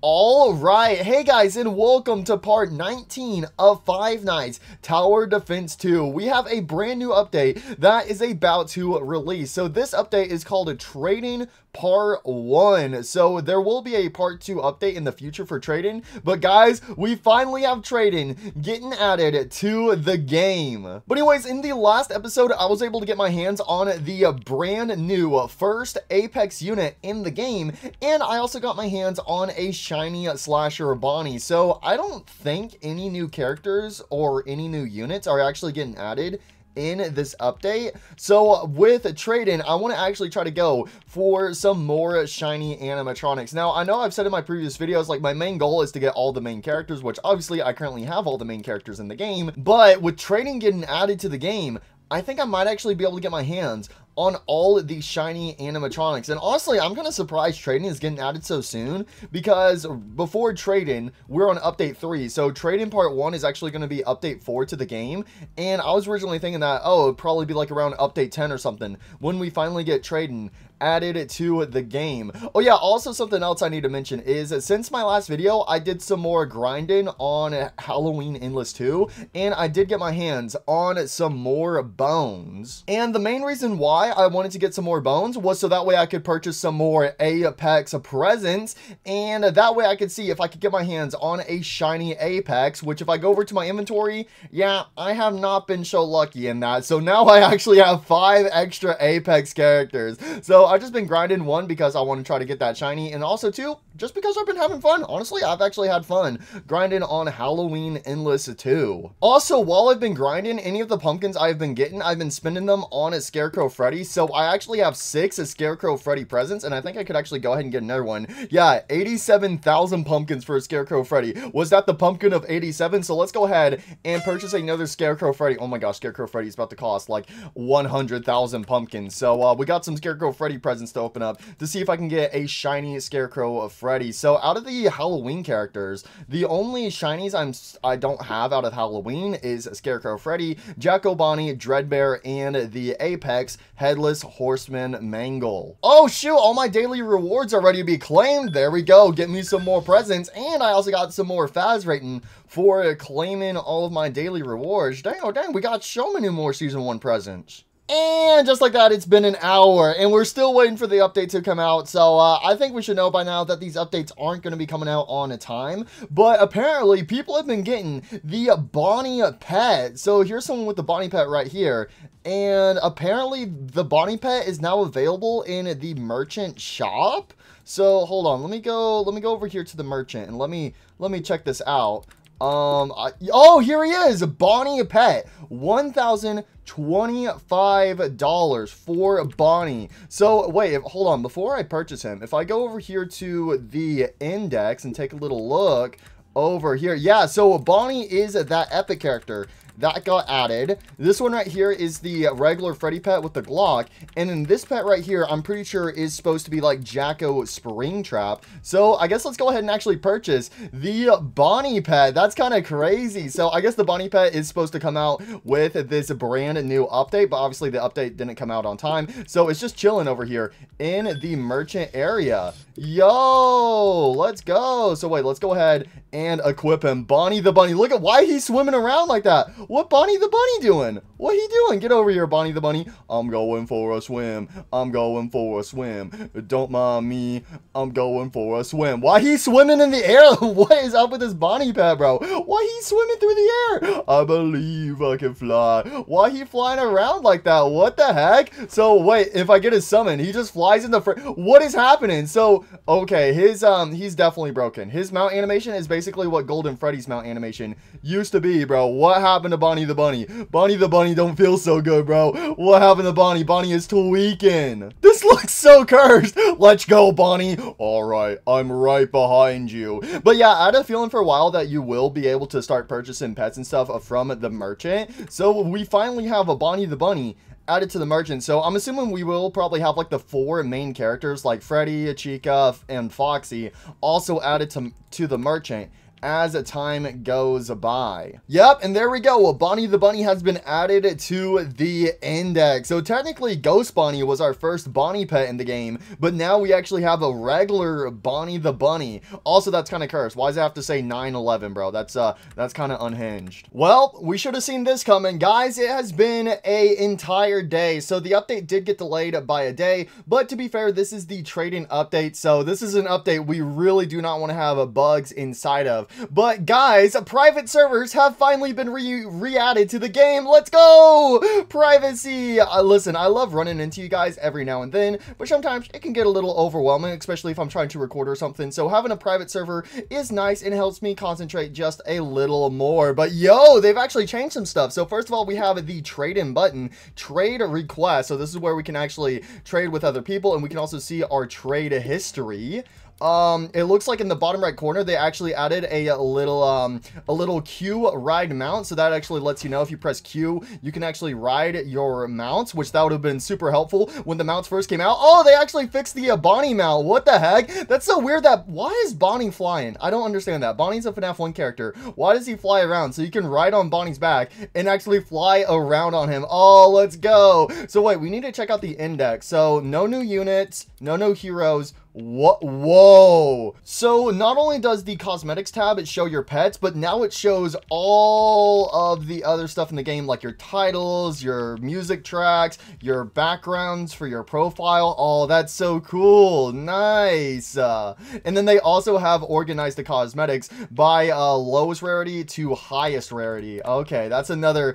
All right, hey guys, and welcome to part 19 of Five Nights Tower Defense 2. We have a brand new update that is about to release. So this update is called a Trading Part 1. So there will be a Part 2 update in the future for trading. But guys, we finally have trading getting added to the game. But anyways, in the last episode, I was able to get my hands on the brand new first Apex unit in the game. And I also got my hands on a shiny slasher Bonnie. So I don't think any new characters or any new units are actually getting added in this update. So with trading, I want to actually try to go for some more shiny animatronics. Now, I know I've said in my previous videos, like, my main goal is to get all the main characters, which obviously I currently have all the main characters in the game. But with trading getting added to the game, I think I might actually be able to get my hands on all of these shiny animatronics. And honestly, I'm kind of surprised trading is getting added so soon, because before trading, we're on update 3. So trading part 1 is actually going to be update 4 to the game. And I was originally thinking that, oh, it'd probably be like around update 10 or something when we finally get trading added to the game. Oh yeah, also something else I need to mention is since my last video, I did some more grinding on Halloween Endless 2, and I did get my hands on some more bones. And the main reason why I wanted to get some more bones was so that way I could purchase some more Apex presents, and that way I could see if I could get my hands on a shiny Apex, which if I go over to my inventory, yeah, I have not been so lucky in that. So now I actually have 5 extra Apex characters. So I've just been grinding, 1, because I want to try to get that shiny, and also 2, just because I've been having fun. Honestly, I've actually had fun grinding on Halloween Endless 2. Also, while I've been grinding, any of the pumpkins I've been getting, I've been spending them on a Scarecrow Freddy. So I actually have 6 Scarecrow Freddy presents, and I think I could actually go ahead and get another one. Yeah, 87,000 pumpkins for a Scarecrow Freddy. Was that the pumpkin of 87? So let's go ahead and purchase another Scarecrow Freddy. Oh my gosh, Scarecrow Freddy is about to cost like 100,000 pumpkins. So we got some Scarecrow Freddy presents to open up to see if I can get a shiny Scarecrow Freddy. So out of the Halloween characters, the only shinies I don't have out of Halloween is Scarecrow Freddy, Jacko Bonnie, Dreadbear, and the Apex Headless Horseman Mangle. Oh shoot, all my daily rewards are ready to be claimed. There we go, get me some more presents, and I also got some more Faz rating for claiming all of my daily rewards. Dang, oh dang, we got so many more Season 1 presents. And just like that, it's been an hour, and we're still waiting for the update to come out. So I think we should know by now that these updates aren't going to be coming out on a time. But apparently, people have been getting the Bonnie pet. So here's someone with the Bonnie pet right here. And apparently, the Bonnie pet is now available in the merchant shop. So hold on, let me go over here to the merchant, and let me check this out. Oh, here he is, Bonnie pet, $1,025 for Bonnie. So wait, hold on, before I purchase him, if I go over here to the index and take a little look over here, yeah, so Bonnie is that epic character that got added. This one right here is the regular Freddy pet with the Glock, and then this pet right here, I'm pretty sure is supposed to be like Jacko Springtrap. So I guess let's go ahead and actually purchase the Bonnie pet. That's kind of crazy. So I guess the Bonnie pet is supposed to come out with this brand new update, but obviously the update didn't come out on time, so it's just chilling over here in the merchant area. Yo, let's go. So wait, let's go ahead and equip him. Bonnie the Bunny. Look at why he's swimming around like that. What Bonnie the Bunny doing? What he doing? Get over here, Bonnie the Bunny. I'm going for a swim. I'm going for a swim. Don't mind me. I'm going for a swim. Why he swimming in the air? What is up with this Bonnie pet, bro? Why he swimming through the air? I believe I can fly. Why he flying around like that? What the heck? So wait, if I get his summon, he just flies in the what is happening? So okay, his he's definitely broken. His mount animation is basically what Golden Freddy's mount animation used to be, bro. What happened to Bonnie the Bunny? Bonnie the Bunny don't feel so good, bro. What happened to Bonnie? Bonnie is tweaking. This looks so cursed. Let's go, Bonnie. All right, I'm right behind you. But yeah, I had a feeling for a while that you will be able to start purchasing pets and stuff from the merchant. So we finally have a Bonnie the Bunny added to the merchant. So I'm assuming we will probably have like the 4 main characters like Freddy, Chica, and Foxy also added to the merchant as time goes by. Yep, and there we go. Bonnie the Bunny has been added to the index. So technically, Ghost Bonnie was our first Bonnie pet in the game, but now we actually have a regular Bonnie the Bunny. Also, that's kind of cursed. Why does it have to say 9/11, bro? That's kind of unhinged. Well, we should have seen this coming, guys. It has been an entire day, so the update did get delayed by a day, but to be fair, this is the trading update, so this is an update we really do not want to have bugs inside of. But guys, private servers have finally been re-added to the game. Let's go! Privacy! Listen, I love running into you guys every now and then, but sometimes it can get a little overwhelming, especially if I'm trying to record or something, so having a private server is nice and helps me concentrate just a little more. But yo, they've actually changed some stuff. So first of all, we have the trade-in button, trade request. So this is where we can actually trade with other people, and we can also see our trade history. It looks like in the bottom right corner, they actually added a little Q ride mount. So that actually lets you know if you press Q, you can actually ride your mounts, which that would have been super helpful when the mounts first came out. Oh, they actually fixed the Bonnie mount. What the heck? That's so weird that, why is Bonnie flying? I don't understand that. Bonnie's a FNAF 1 character. Why does he fly around? So you can ride on Bonnie's back and actually fly around on him. Oh, let's go. So wait, we need to check out the index. So no new units, no new heroes. What? Whoa. So not only does the cosmetics tab show your pets, but now it shows all of the other stuff in the game, like your titles, your music tracks, your backgrounds for your profile. Oh, that's so cool. Nice. And then they also have organized the cosmetics by lowest rarity to highest rarity. Okay, that's another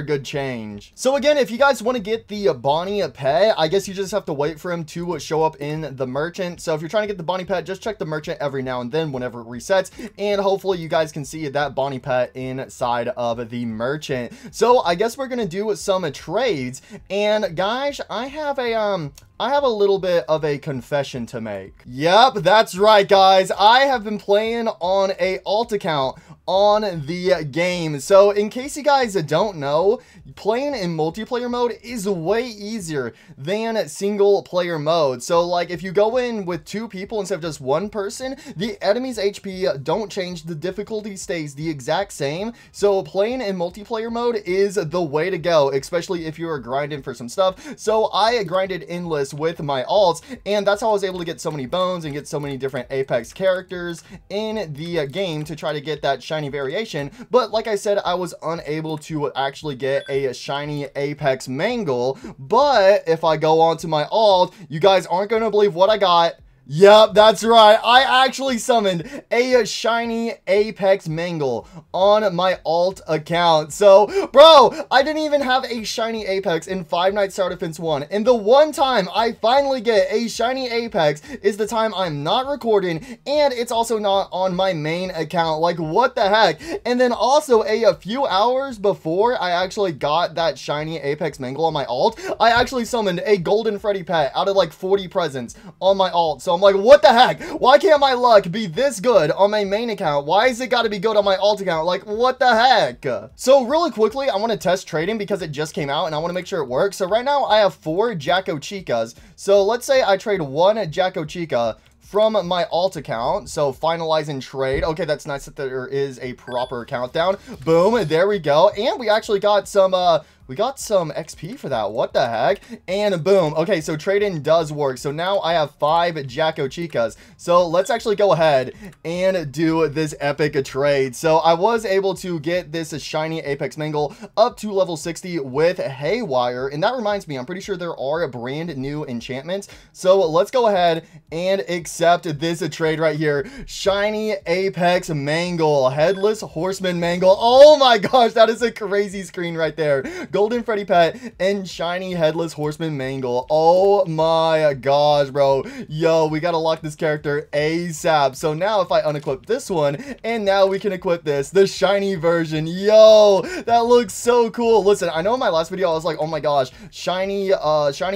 good change. So again, if you guys want to get the Bonnie pet, I guess you just have to wait for him to show up in the merchant. So if you're trying to get the Bonnie pet, just check the merchant every now and then whenever it resets, and hopefully you guys can see that Bonnie pet inside of the merchant. So I guess we're gonna do some trades, and guys, I have a little bit of a confession to make. Yep, that's right, guys. I have been playing on a alt account on the game. So in case you guys don't know, playing in multiplayer mode is way easier than single player mode. So like if you go in with 2 people instead of just 1 person, the enemy's HP don't change, the difficulty stays the exact same. So playing in multiplayer mode is the way to go, especially if you are grinding for some stuff. So I grinded endless with my alts, and that's how I was able to get so many bones and get so many different Apex characters in the game to try to get that shiny variation. But like I said, I was unable to actually get a shiny Apex Mangle. But if I go on to my alt, you guys aren't going to believe what I got. Yep, that's right. I actually summoned a shiny Apex Mangle on my alt account. So, bro, I didn't even have a shiny Apex in Five Nights Tower Defense 1. And the one time I finally get a shiny Apex is the time I'm not recording, and it's also not on my main account. Like, what the heck? And then also a few hours before I actually got that shiny Apex Mangle on my alt, I actually summoned a Golden Freddy pet out of like 40 presents on my alt. So I'm like, what the heck? Why can't my luck be this good on my main account? Why is it got to be good on my alt account? Like, what the heck? So really quickly, I want to test trading because it just came out and I want to make sure it works. So right now I have 4 Jacko Chicas. So let's say I trade 1 Jacko Chica from my alt account. So finalizing trade. Okay, that's nice that there is a proper countdown. Boom, there we go. And we actually got some XP for that. What the heck? And boom. Okay, so trading does work. So now I have 5 Jacko Chicas. So let's actually go ahead and do this epic trade. So I was able to get this shiny Apex Mangle up to level 60 with Haywire. And that reminds me, I'm pretty sure there are brand new enchantments. So let's go ahead and accept this trade right here. Shiny Apex Mangle, Headless Horseman Mangle. Oh my gosh, that is a crazy screen right there. Golden Freddy pet and shiny Headless Horseman Mangle. Oh my gosh, bro. Yo, we gotta lock this character ASAP. So now if I unequip this one, and now we can equip this, the shiny version. Yo, that looks so cool. Listen, I know in my last video I was like, oh my gosh, shiny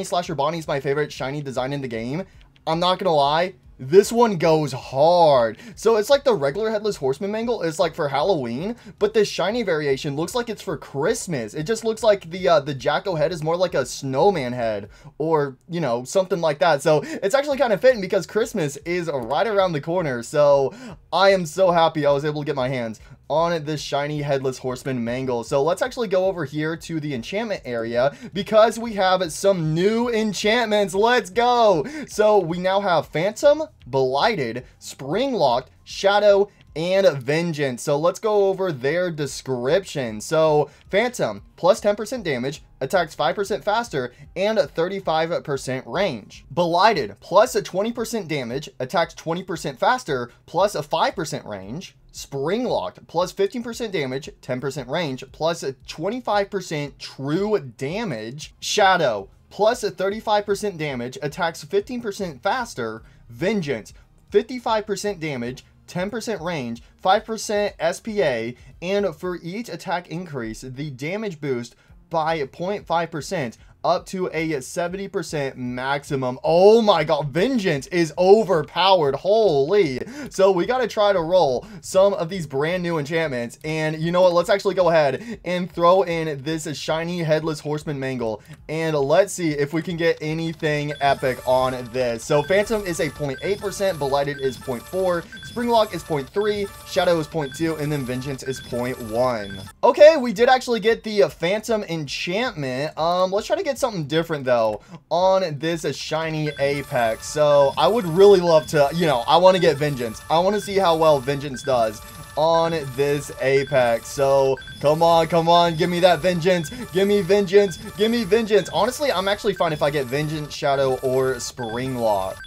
Slasher Bonnie is my favorite shiny design in the game. I'm not gonna lie, This one goes hard. So it's like the regular Headless Horseman mangle is like for Halloween, but this shiny variation looks like it's for Christmas. It just looks like the Jacko head is more like a snowman head or, you know, something like that. So it's actually kind of fitting because Christmas is right around the corner. So I am so happy I was able to get my hands on this shiny Headless Horseman mangle. So let's actually go over here to the enchantment area because we have some new enchantments. Let's go. So we now have Phantom, Blighted, Spring Locked, Shadow, and Vengeance. So let's go over their description. So Phantom, plus 10% damage, attacks 5% faster, and 35% range. Blighted, plus a 20% damage, attacks 20% faster, plus a 5% range. Spring Locked, plus 15% damage, 10% range, plus a 25% true damage. Shadow, plus a 35% damage, attacks 15% faster. Vengeance, 55% damage, 10% range, 5% SPA, and for each attack increase, the damage boost by 0.5% up to a 70% maximum. Oh my god, Vengeance is overpowered. Holy. So we got to try to roll some of these brand new enchantments, and you know what, let's actually go ahead and throw in this shiny Headless Horseman mangle, and let's see if we can get anything epic on this. So Phantom is a 0.8%, Blighted is 0.4%, Springlock is 0.3%, Shadow is 0.2%, and then Vengeance is 0.1%. Okay, we did actually get the Phantom enchantment. Let's try to get something different though on this shiny Apex. So I would really love to, you know, I want to get Vengeance. I want to see how well Vengeance does on this Apex. So come on, give me that Vengeance, give me Vengeance, give me Vengeance. Honestly, I'm actually fine if I get Vengeance, Shadow, or Springlock.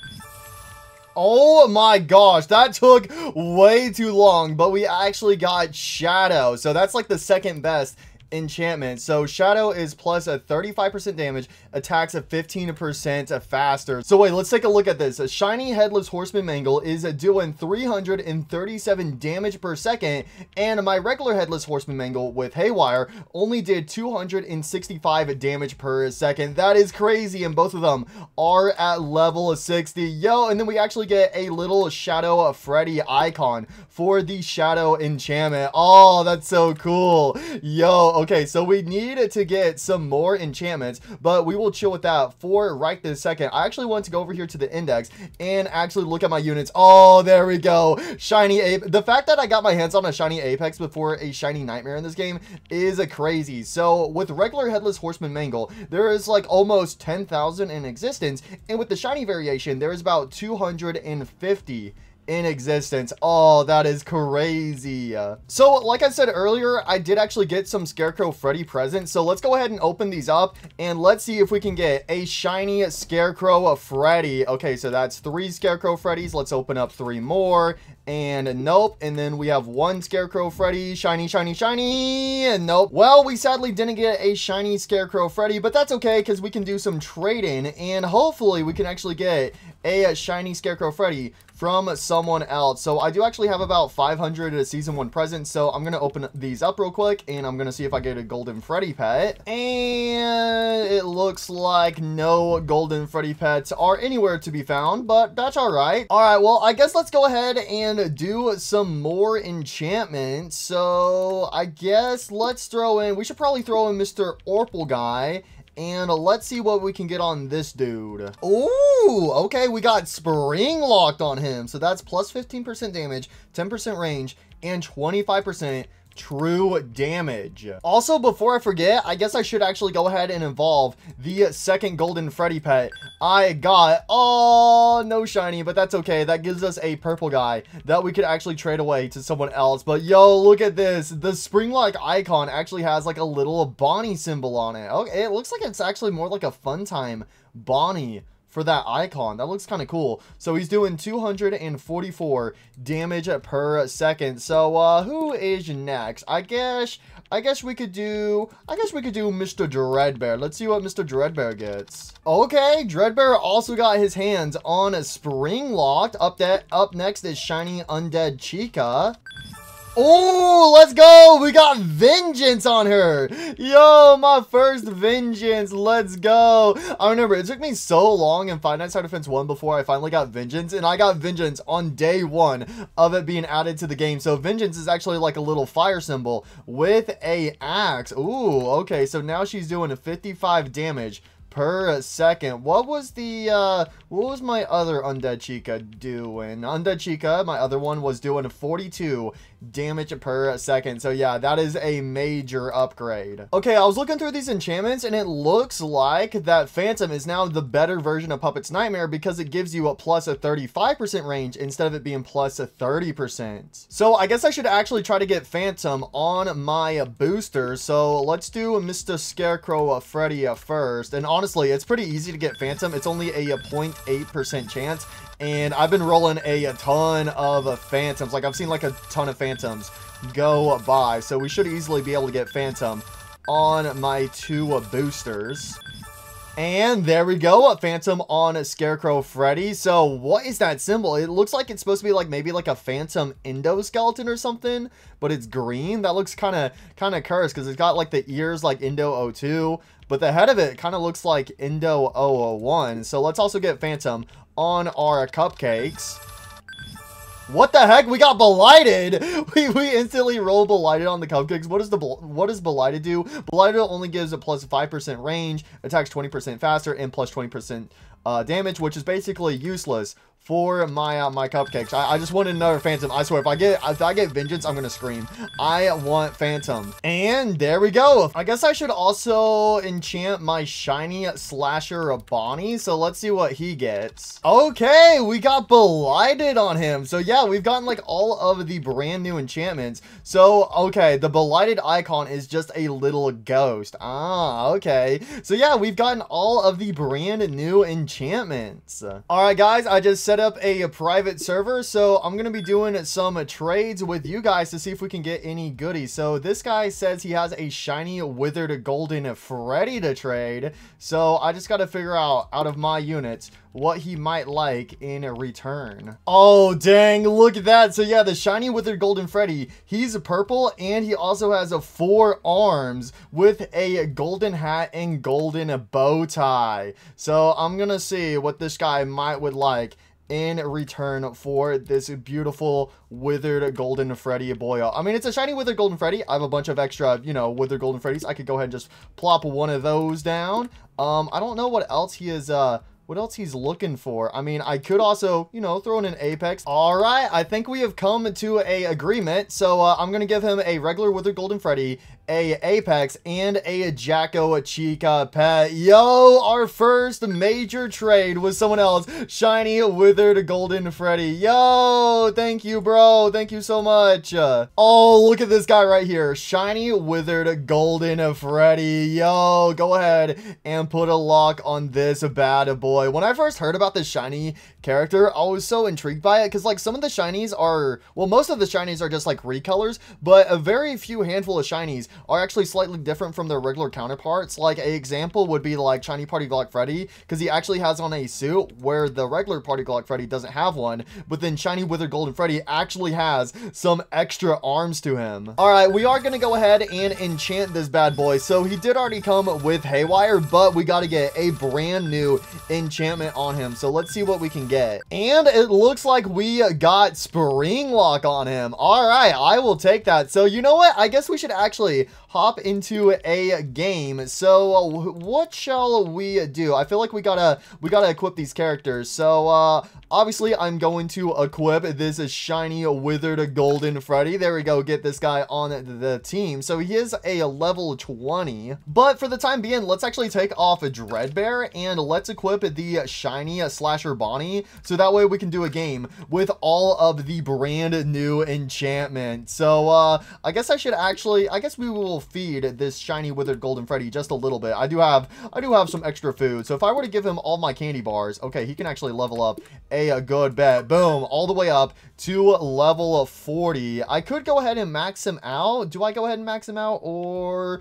Oh my gosh, that took way too long, but we actually got Shadow. So that's like the second best enchantment. So Shadow is plus a 35% damage, attacks a 15% faster. So wait, let's take a look at this. A shiny Headless Horseman mangle is doing 337 damage per second, and my regular Headless Horseman mangle with Haywire only did 265 damage per second. That is crazy, and both of them are at level 60. Yo, and then we actually get a little Shadow Freddy icon for the Shadow enchantment. Oh, that's so cool. Yo, okay, so we need to get some more enchantments, but we will chill with that for right this second. I actually want to go over here to the index and actually look at my units. Oh, there we go. Shiny Apex. The fact that I got my hands on a shiny Apex before a shiny Nightmare in this game is crazy. So with regular Headless Horseman mangle, there is like almost 10,000 in existence, and with the shiny variation, there is about 250 in existence. Oh, that is crazy. So like I said earlier, I did actually get some Scarecrow Freddy presents, so let's go ahead and open these up and let's see if we can get a shiny Scarecrow Freddy. Okay, so that's 3 Scarecrow Freddys. Let's open up 3 more, and nope. And then we have 1 Scarecrow Freddy, shiny, and nope. Well, we sadly didn't get a shiny Scarecrow Freddy, but that's okay because we can do some trading, and hopefully we can actually get a shiny Scarecrow Freddy from someone else. So I do actually have about 500 season 1 presents, so I'm gonna open these up real quick, and I'm gonna see if I get a golden Freddy pet, and it looks like no golden Freddy pets are anywhere to be found, but that's all right. Well, I guess let's go ahead and do some more enchantments. So I guess let's throw in, we should probably throw in Mr. Orpal guy, and let's see what we can get on this dude. Ooh, okay, we got Spring Locked on him. So that's plus 15% damage, 10% range, and 25% true damage. Also, before I forget, I guess I should actually go ahead and evolve the second golden Freddy pet I got. Oh, no shiny, but that's okay. That gives us a purple guy that we could actually trade away to someone else. But yo, look at this. The Springlock icon actually has like a little Bonnie symbol on it. Okay, it looks like it's actually more like a Fun Time Bonnie for that icon. That looks kind of cool. So he's doing 244 damage per second. So who is next? I guess we could do Mr. Dreadbear. Let's see what Mr. Dreadbear gets. Okay, Dreadbear also got his hands on a Spring Locked. Up next is shiny Undead Chica. Oh, let's go. We got Vengeance on her. Yo, my first Vengeance. Let's go. I remember it took me so long in Five Nights at Defense 1 before I finally got Vengeance. And I got Vengeance on day 1 of it being added to the game. So Vengeance is actually like a little fire symbol with a axe. Ooh, okay. So now she's doing a 55 damage per second. What was my other Undead Chica doing? Undead Chica, my other one, was doing 42 damage per second. So yeah, that is a major upgrade. Okay, I was looking through these enchantments and it looks like that Phantom is now the better version of Puppet's Nightmare because it gives you a plus a 35% range instead of it being plus a 30%. So I guess I should actually try to get Phantom on my booster. So let's do Mr. Scarecrow Freddy first. And honestly, it's pretty easy to get Phantom. It's only a 0.8% chance. And I've been rolling a ton of Phantoms. Like, I've seen like a ton of Phantoms go by. So we should easily be able to get Phantom on my 2 boosters. And there we go, a Phantom on Scarecrow Freddy. So what is that symbol? It looks like it's supposed to be like maybe like a Phantom endoskeleton or something, but it's green. That looks kind of cursed because it's got like the ears like Endo 02, but the head of it kind of looks like Endo 001. So let's also get Phantom on our cupcakes. What the heck? We got Blighted. We instantly roll Blighted on the cupcakes. What does Blighted do? Blighted only gives a plus 5% range, attacks 20% faster, and plus 20% damage, which is basically useless for my cupcakes. I just wanted another Phantom. I swear, if I get Vengeance, I'm gonna scream. I want Phantom. And there we go. I guess I should also enchant my shiny Slasher Bonnie. So let's see what he gets. Okay, we got Blighted on him. So yeah, we've gotten like all of the brand new enchantments. So okay, the Blighted icon is just a little ghost. Ah, okay. So yeah, we've gotten all of the brand new enchantments. All right, guys, I just set up a private server, so I'm gonna be doing some trades with you guys to see if we can get any goodies. So this guy says he has a shiny withered golden Freddy to trade, so I just got to figure out of my units what he might like in return. Oh dang, look at that. So yeah, the shiny withered golden Freddy, he's purple and he also has 4 arms with a golden hat and golden bow tie. So I'm gonna see what this guy would like in return for this beautiful withered golden Freddy boy. I mean, it's a shiny withered golden Freddy. I have a bunch of extra, you know, withered golden Freddys. I could go ahead and just plop one of those down. I don't know what else he is, what else he's looking for. I mean, I could also, you know, throw in an Apex. All right, I think we have come to a agreement. So I'm gonna give him a regular withered golden Freddy, a Apex, and a Jacko Chica pet. Yo, our first major trade with someone else. Shiny withered golden Freddy. Yo, thank you, bro. Thank you so much. Oh, look at this guy right here. Shiny withered golden Freddy. Yo, go ahead and put a lock on this bad boy. When I first heard about this shiny character, I was so intrigued by it because like some of the shinies are, well, most of the shinies are just like recolors, but a very few handful of shinies are actually slightly different from their regular counterparts. Like an example would be like Shiny Party Glock Freddy, because he actually has on a suit where the regular Party Glock Freddy doesn't have one, but then Shiny Withered Golden Freddy actually has some extra arms to him. All right, we are going to go ahead and enchant this bad boy. So he did already come with Haywire, but we got to get a brand new enchantment on him. So let's see what we can get. And it looks like we got Spring Lock on him. All right, I will take that. So you know what? I guess we should actually hop into a game. So what shall we do? I feel like we gotta equip these characters. So obviously I'm going to equip this shiny withered golden Freddy. There we go. Get this guy on the team. So he is a level 20, but for the time being, let's actually take off a Dreadbear and let's equip the shiny Slasher Bonnie, so that way we can do a game with all of the brand new enchantment. So I guess we will still feed this shiny withered Golden Freddy just a little bit. I do have some extra food. So if I were to give him all my candy bars, okay, he can actually level up a good bit. Boom, all the way up to level 40. I could go ahead and max him out. Do I go ahead and max him out, or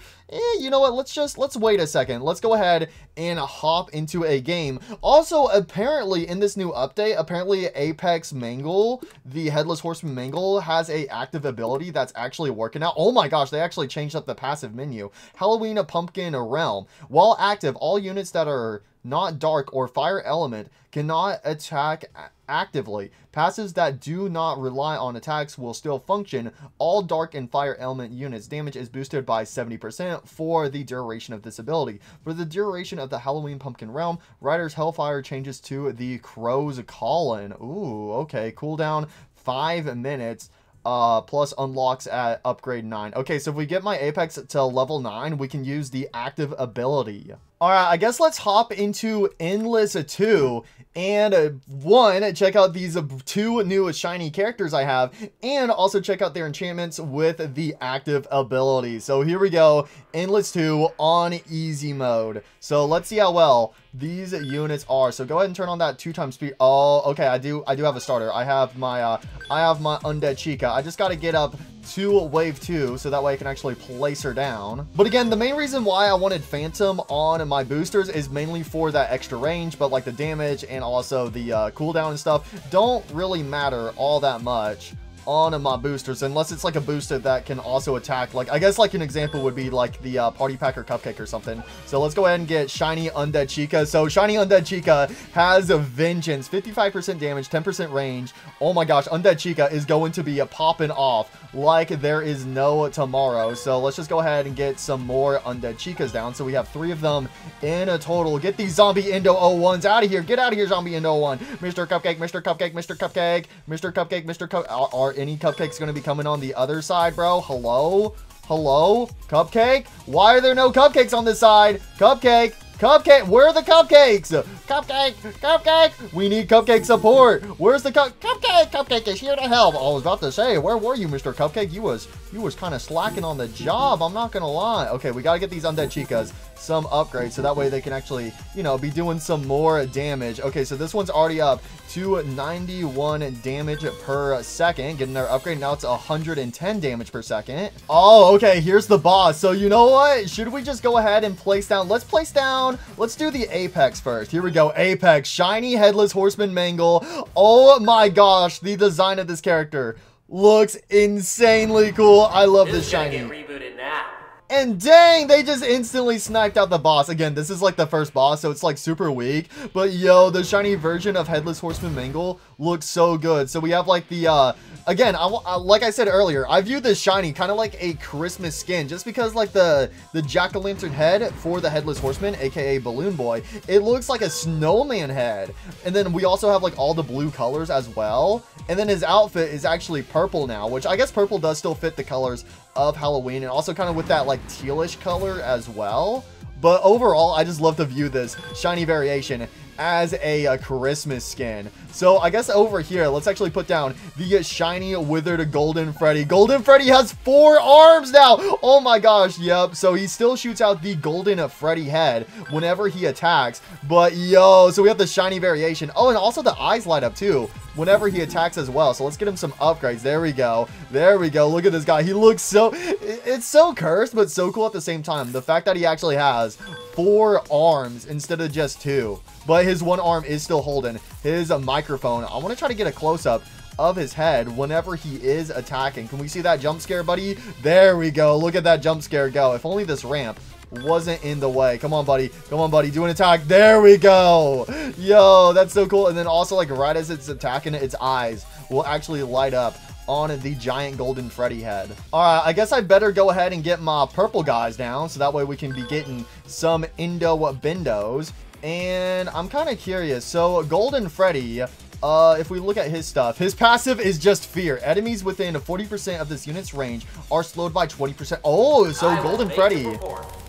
you know what? Let's wait a second. Let's go ahead and hop into a game. Also, apparently in this new update, apparently Apex Mangle, the Headless Horseman Mangle, has a active ability that's actually working out. Oh my gosh, they actually changed up the passive menu. Halloween Pumpkin Realm. While active, all units that are not dark or fire element cannot attack actively. Passives that do not rely on attacks will still function. All dark and fire element units damage is boosted by 70% for the duration of this ability. For the duration of the Halloween Pumpkin Realm, Rider's Hellfire changes to the Crow's Calling. Ooh, okay. Cooldown 5 minutes. Plus unlocks at upgrade 9. Okay, so if we get my Apex to level 9, we can use the active ability. Alright, I guess let's hop into Endless 2 and check out these 2 new shiny characters I have, and also check out their enchantments with the active ability. So here we go, Endless 2 on easy mode. So let's see how well these units are. So go ahead and turn on that 2x speed. Oh, okay, I do have a starter. I have my Undead Chica. I just got to get up to wave 2 so that way I can actually place her down. But again, the main reason why I wanted Phantom on my boosters is mainly for that extra range, but like the damage and also the cooldown and stuff don't really matter all that much on my boosters, unless it's like a booster that can also attack. Like, I guess like an example would be like the Party Packer Cupcake or something. So let's go ahead and get Shiny Undead Chica. So Shiny Undead Chica has a Vengeance, 55% damage, 10% range. Oh my gosh, Undead Chica is going to be popping off like there is no tomorrow. So let's just go ahead and get some more Undead Chicas down. So we have 3 of them in a total. Get these zombie Indo 01s out of here. Get out of here, zombie Indo 01. Mr. Cupcake, Mr. Cupcake, Mr. Cupcake, Mr. Cupcake, Mr. Cupcake. Are any cupcakes going to be coming on the other side, bro? Hello? Hello? Cupcake? Why are there no cupcakes on this side? Cupcake? Cupcake, where are the cupcakes? Cupcake, Cupcake, we need Cupcake support. Where's the Cupcake? Cupcake is here to help. I was about to say, where were you, Mr. Cupcake? You was kind of slacking on the job, I'm not gonna lie. Okay, we gotta get these Undead Chicas some upgrades so that way they can actually, you know, be doing some more damage. Okay, so this one's already up to 91 damage per second, getting their upgrade. Now it's 110 damage per second. Oh, okay, here's the boss. So you know what? Should we just go ahead and place down? Let's place down. Let's do the Apex first. Here we go. Apex, Shiny Headless Horseman Mangle. Oh my gosh, the design of this character looks insanely cool. I love this shiny. Get rebooted now. And dang, they just instantly sniped out the boss. Again, this is like the first boss, so it's like super weak. But yo, the shiny version of Headless Horseman Mangle looks so good. So we have like the, again, like I said earlier, I view this shiny kind of like a Christmas skin, just because like the jack-o'-lantern head for the Headless Horseman, aka Balloon Boy, it looks like a snowman head. And then we also have like all the blue colors as well. And then his outfit is actually purple now, which I guess purple does still fit the colors of Halloween, and also kind of with that like tealish color as well. But overall, I just love to view this shiny variation as a Christmas skin. So I guess over here, let's actually put down the shiny withered Golden Freddy. Golden Freddy has 4 arms now. Oh my gosh, yep. So he still shoots out the Golden Freddy head whenever he attacks. But yo, so we have the shiny variation. Oh, and also the eyes light up too whenever he attacks as well. So let's get him some upgrades. There we go. There we go. Look at this guy. He looks so, it's so cursed, but so cool at the same time. The fact that he actually has 4 arms instead of just 2. But his one arm is still holding his microphone. I want to try to get a close-up of his head whenever he is attacking. Can we see that jump scare, buddy? There we go. Look at that jump scare go. If only this ramp wasn't in the way. Come on, buddy. Come on, buddy. Do an attack. There we go. Yo, that's so cool. And then also, like, right as it's attacking, its eyes will actually light up on the giant Golden Freddy head. Alright, I guess I better go ahead and get my purple guys down, so that way we can be getting some Indo Bindos. And I'm kind of curious. So, Golden Freddy, if we look at his stuff, his passive is just fear. Enemies within 40% of this unit's range are slowed by 20%. Oh, so Golden Freddy.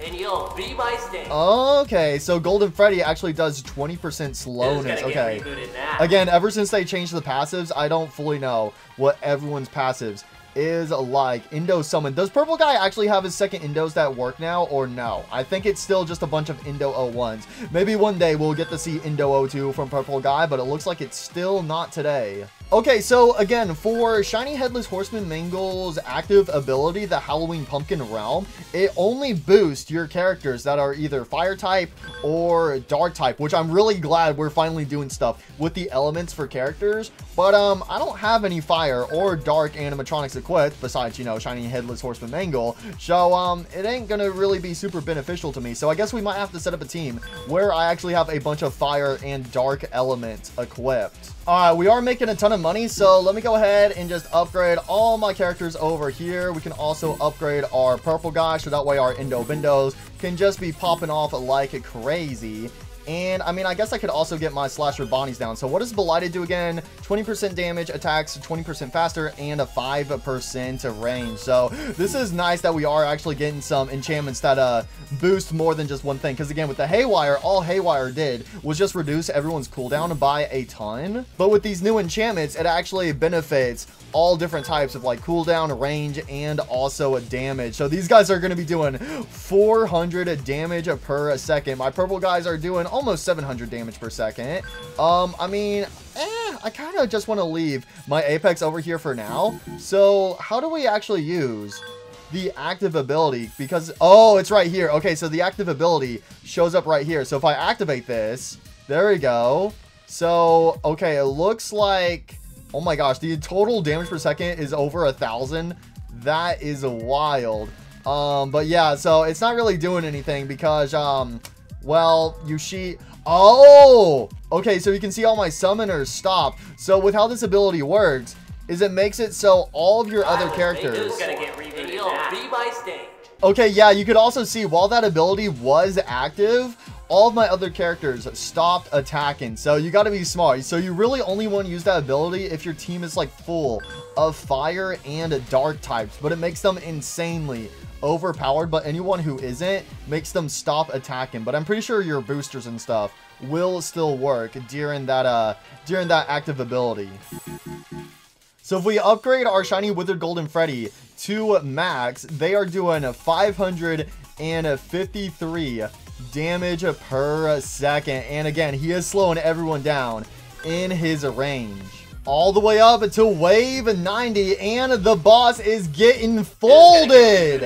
And you'll be my stain. Okay, so Golden Freddy actually does 20% slowness. Okay. Again, ever since they changed the passives, I don't fully know what everyone's passives is like. Indo Summon. Does Purple Guy actually have his second Indos that work now, or no? I think it's still just a bunch of Indo 01s. Maybe one day we'll get to see Indo 02 from Purple Guy, but it looks like it's still not today. Okay, so again, for Shiny Headless Horseman Mangle's active ability, the Halloween Pumpkin Realm, it only boosts your characters that are either Fire type or Dark type, which I'm really glad we're finally doing stuff with the elements for characters. But I don't have any Fire or Dark animatronics equipped besides, you know, Shiny Headless Horseman Mangle, so it ain't gonna really be super beneficial to me. So I guess we might have to set up a team where I actually have a bunch of Fire and Dark elements equipped. Alright, we are making a ton of money, so let me go ahead and just upgrade all my characters over here. We can also upgrade our Purple Guy, so that way our Indo Bindos can just be popping off like crazy. And, I mean, I guess I could also get my Slasher Bonnies down. So what does Belighted do again? 20% damage, attacks 20% faster, and a 5% range. So this is nice that we are actually getting some enchantments that boost more than just one thing. Because, again, with the Haywire, all Haywire did was just reduce everyone's cooldown by a ton. But with these new enchantments, it actually benefits all different types of like cooldown, range, and also damage. So these guys are going to be doing 400 damage per second. My purple guys are doing almost 700 damage per second. I mean, I kind of just want to leave my Apex over here for now. So how do we actually use the active ability? Because, oh, it's right here. Okay, so the active ability shows up right here. So if I activate this, there we go. So, okay, it looks like, oh my gosh, the total damage per second is over 1,000. That is wild. But yeah, so it's not really doing anything because, well, oh, okay, so you can see all my summoners stop. So with how this ability works is it makes it so all of your other characters Be my stage. Okay, yeah, you could also see while that ability was active, all of my other characters stopped attacking. So you got to be smart. So you really only want to use that ability if your team is like full of fire and dark types, but it makes them insanely overpowered. But anyone who isn't makes them stop attacking. But I'm pretty sure your boosters and stuff will still work during that active ability. So if we upgrade our Shiny Withered Golden Freddy to max, they are doing 553 damage per second. And again, he is slowing everyone down in his range. All the way up until wave 90, and the boss is getting folded.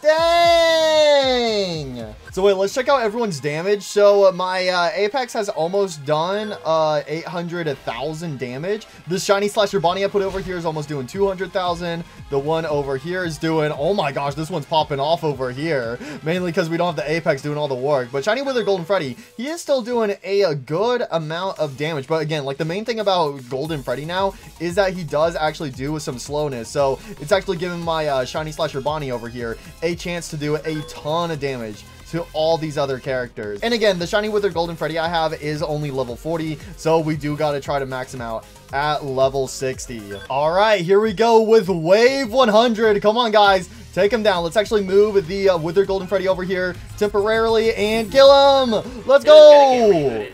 Dang! So wait, let's check out everyone's damage. So my Apex has almost done 800,000 damage. This Shiny Slasher Bonnie I put over here is almost doing 200,000. The one over here is doing, oh my gosh, this one's popping off over here. Mainly because we don't have the Apex doing all the work. But Shiny Withered Golden Freddy, he is still doing a good amount of damage. But again, like the main thing about Golden Freddy now is that he does actually do some slowness. So it's actually giving my Shiny Slasher Bonnie over here a chance to do a ton of damage to all these other characters. And again, the Shiny Withered Golden Freddy I have is only level 40, so we do got to try to max him out at level 60. All right, here we go with wave 100. Come on, guys. Take him down. Let's actually move the Withered Golden Freddy over here temporarily and kill him. Let's go.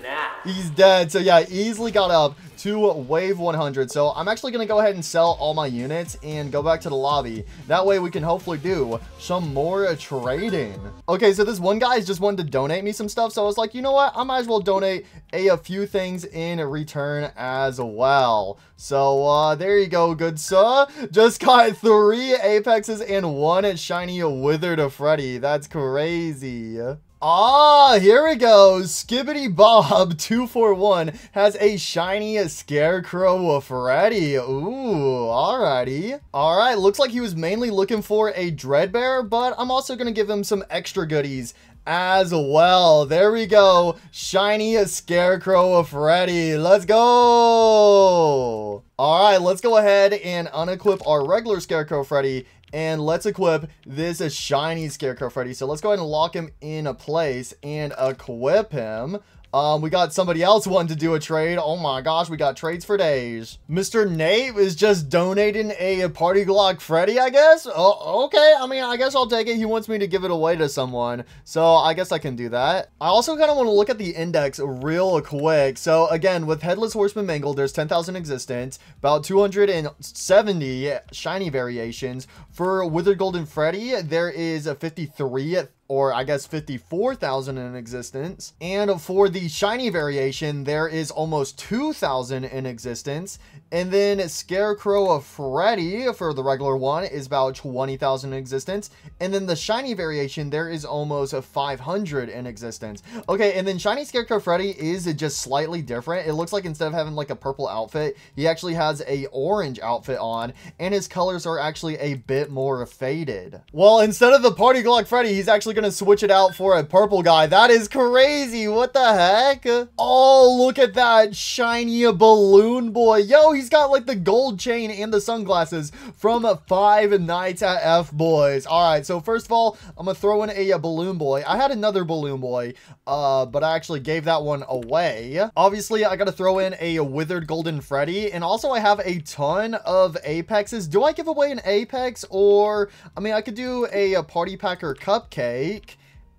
He's dead. So yeah, easily got up to wave 100. So I'm actually going to go ahead and sell all my units and go back to the lobby. That way we can hopefully do some more trading. Okay, so this one guy just wanted to donate me some stuff. So I was like, you know what? I might as well donate a few things in return as well. So there you go, good sir. Just got 3 Apexes and 1 Shiny Withered Freddy. That's crazy. Ah, here we go. Skibbity Bob 241 has a Shiny Scarecrow Freddy. Ooh, alrighty. Alright, looks like he was mainly looking for a Dreadbear, but I'm also going to give him some extra goodies as well. There we go. Shiny Scarecrow Freddy. Let's go. Alright, let's go ahead and unequip our regular Scarecrow Freddy. And let's equip this Shiny Scarecrow Freddy. So let's go ahead and lock him in a place and equip him. We got somebody else wanting to do a trade. Oh my gosh, we got trades for days. Mr. Nate is just donating a Party Glock Freddy, I guess. Oh, okay. I mean, I guess I'll take it. He wants me to give it away to someone, so I guess I can do that. I also kind of want to look at the index real quick. So again, with Headless Horseman Mangle, there's 10,000 existence, about 270 shiny variations. For Withered Golden Freddy, there is a 53, or I guess 54,000 in existence. And for the shiny variation, there is almost 2,000 in existence. And then Scarecrow Freddy for the regular one is about 20,000 in existence. And then the shiny variation, there is almost 500 in existence. Okay, and then shiny Scarecrow Freddy is just slightly different. It looks like instead of having like a purple outfit, he actually has a orange outfit on, and his colors are actually a bit more faded. Well, instead of the Party Glock Freddy, he's actually going to switch it out for a purple guy. That is crazy. What the heck? Oh, look at that shiny balloon boy. Yo, he's got like the gold chain and the sunglasses from Five Nights at F Boys. All right, so first of all, I'm gonna throw in a balloon boy. I had another balloon boy, but I actually gave that one away. Obviously, I gotta throw in a Withered Golden Freddy, and also I have a ton of Apexes. Do I give away an Apex, or I mean, I could do a Party Packer Cupcake.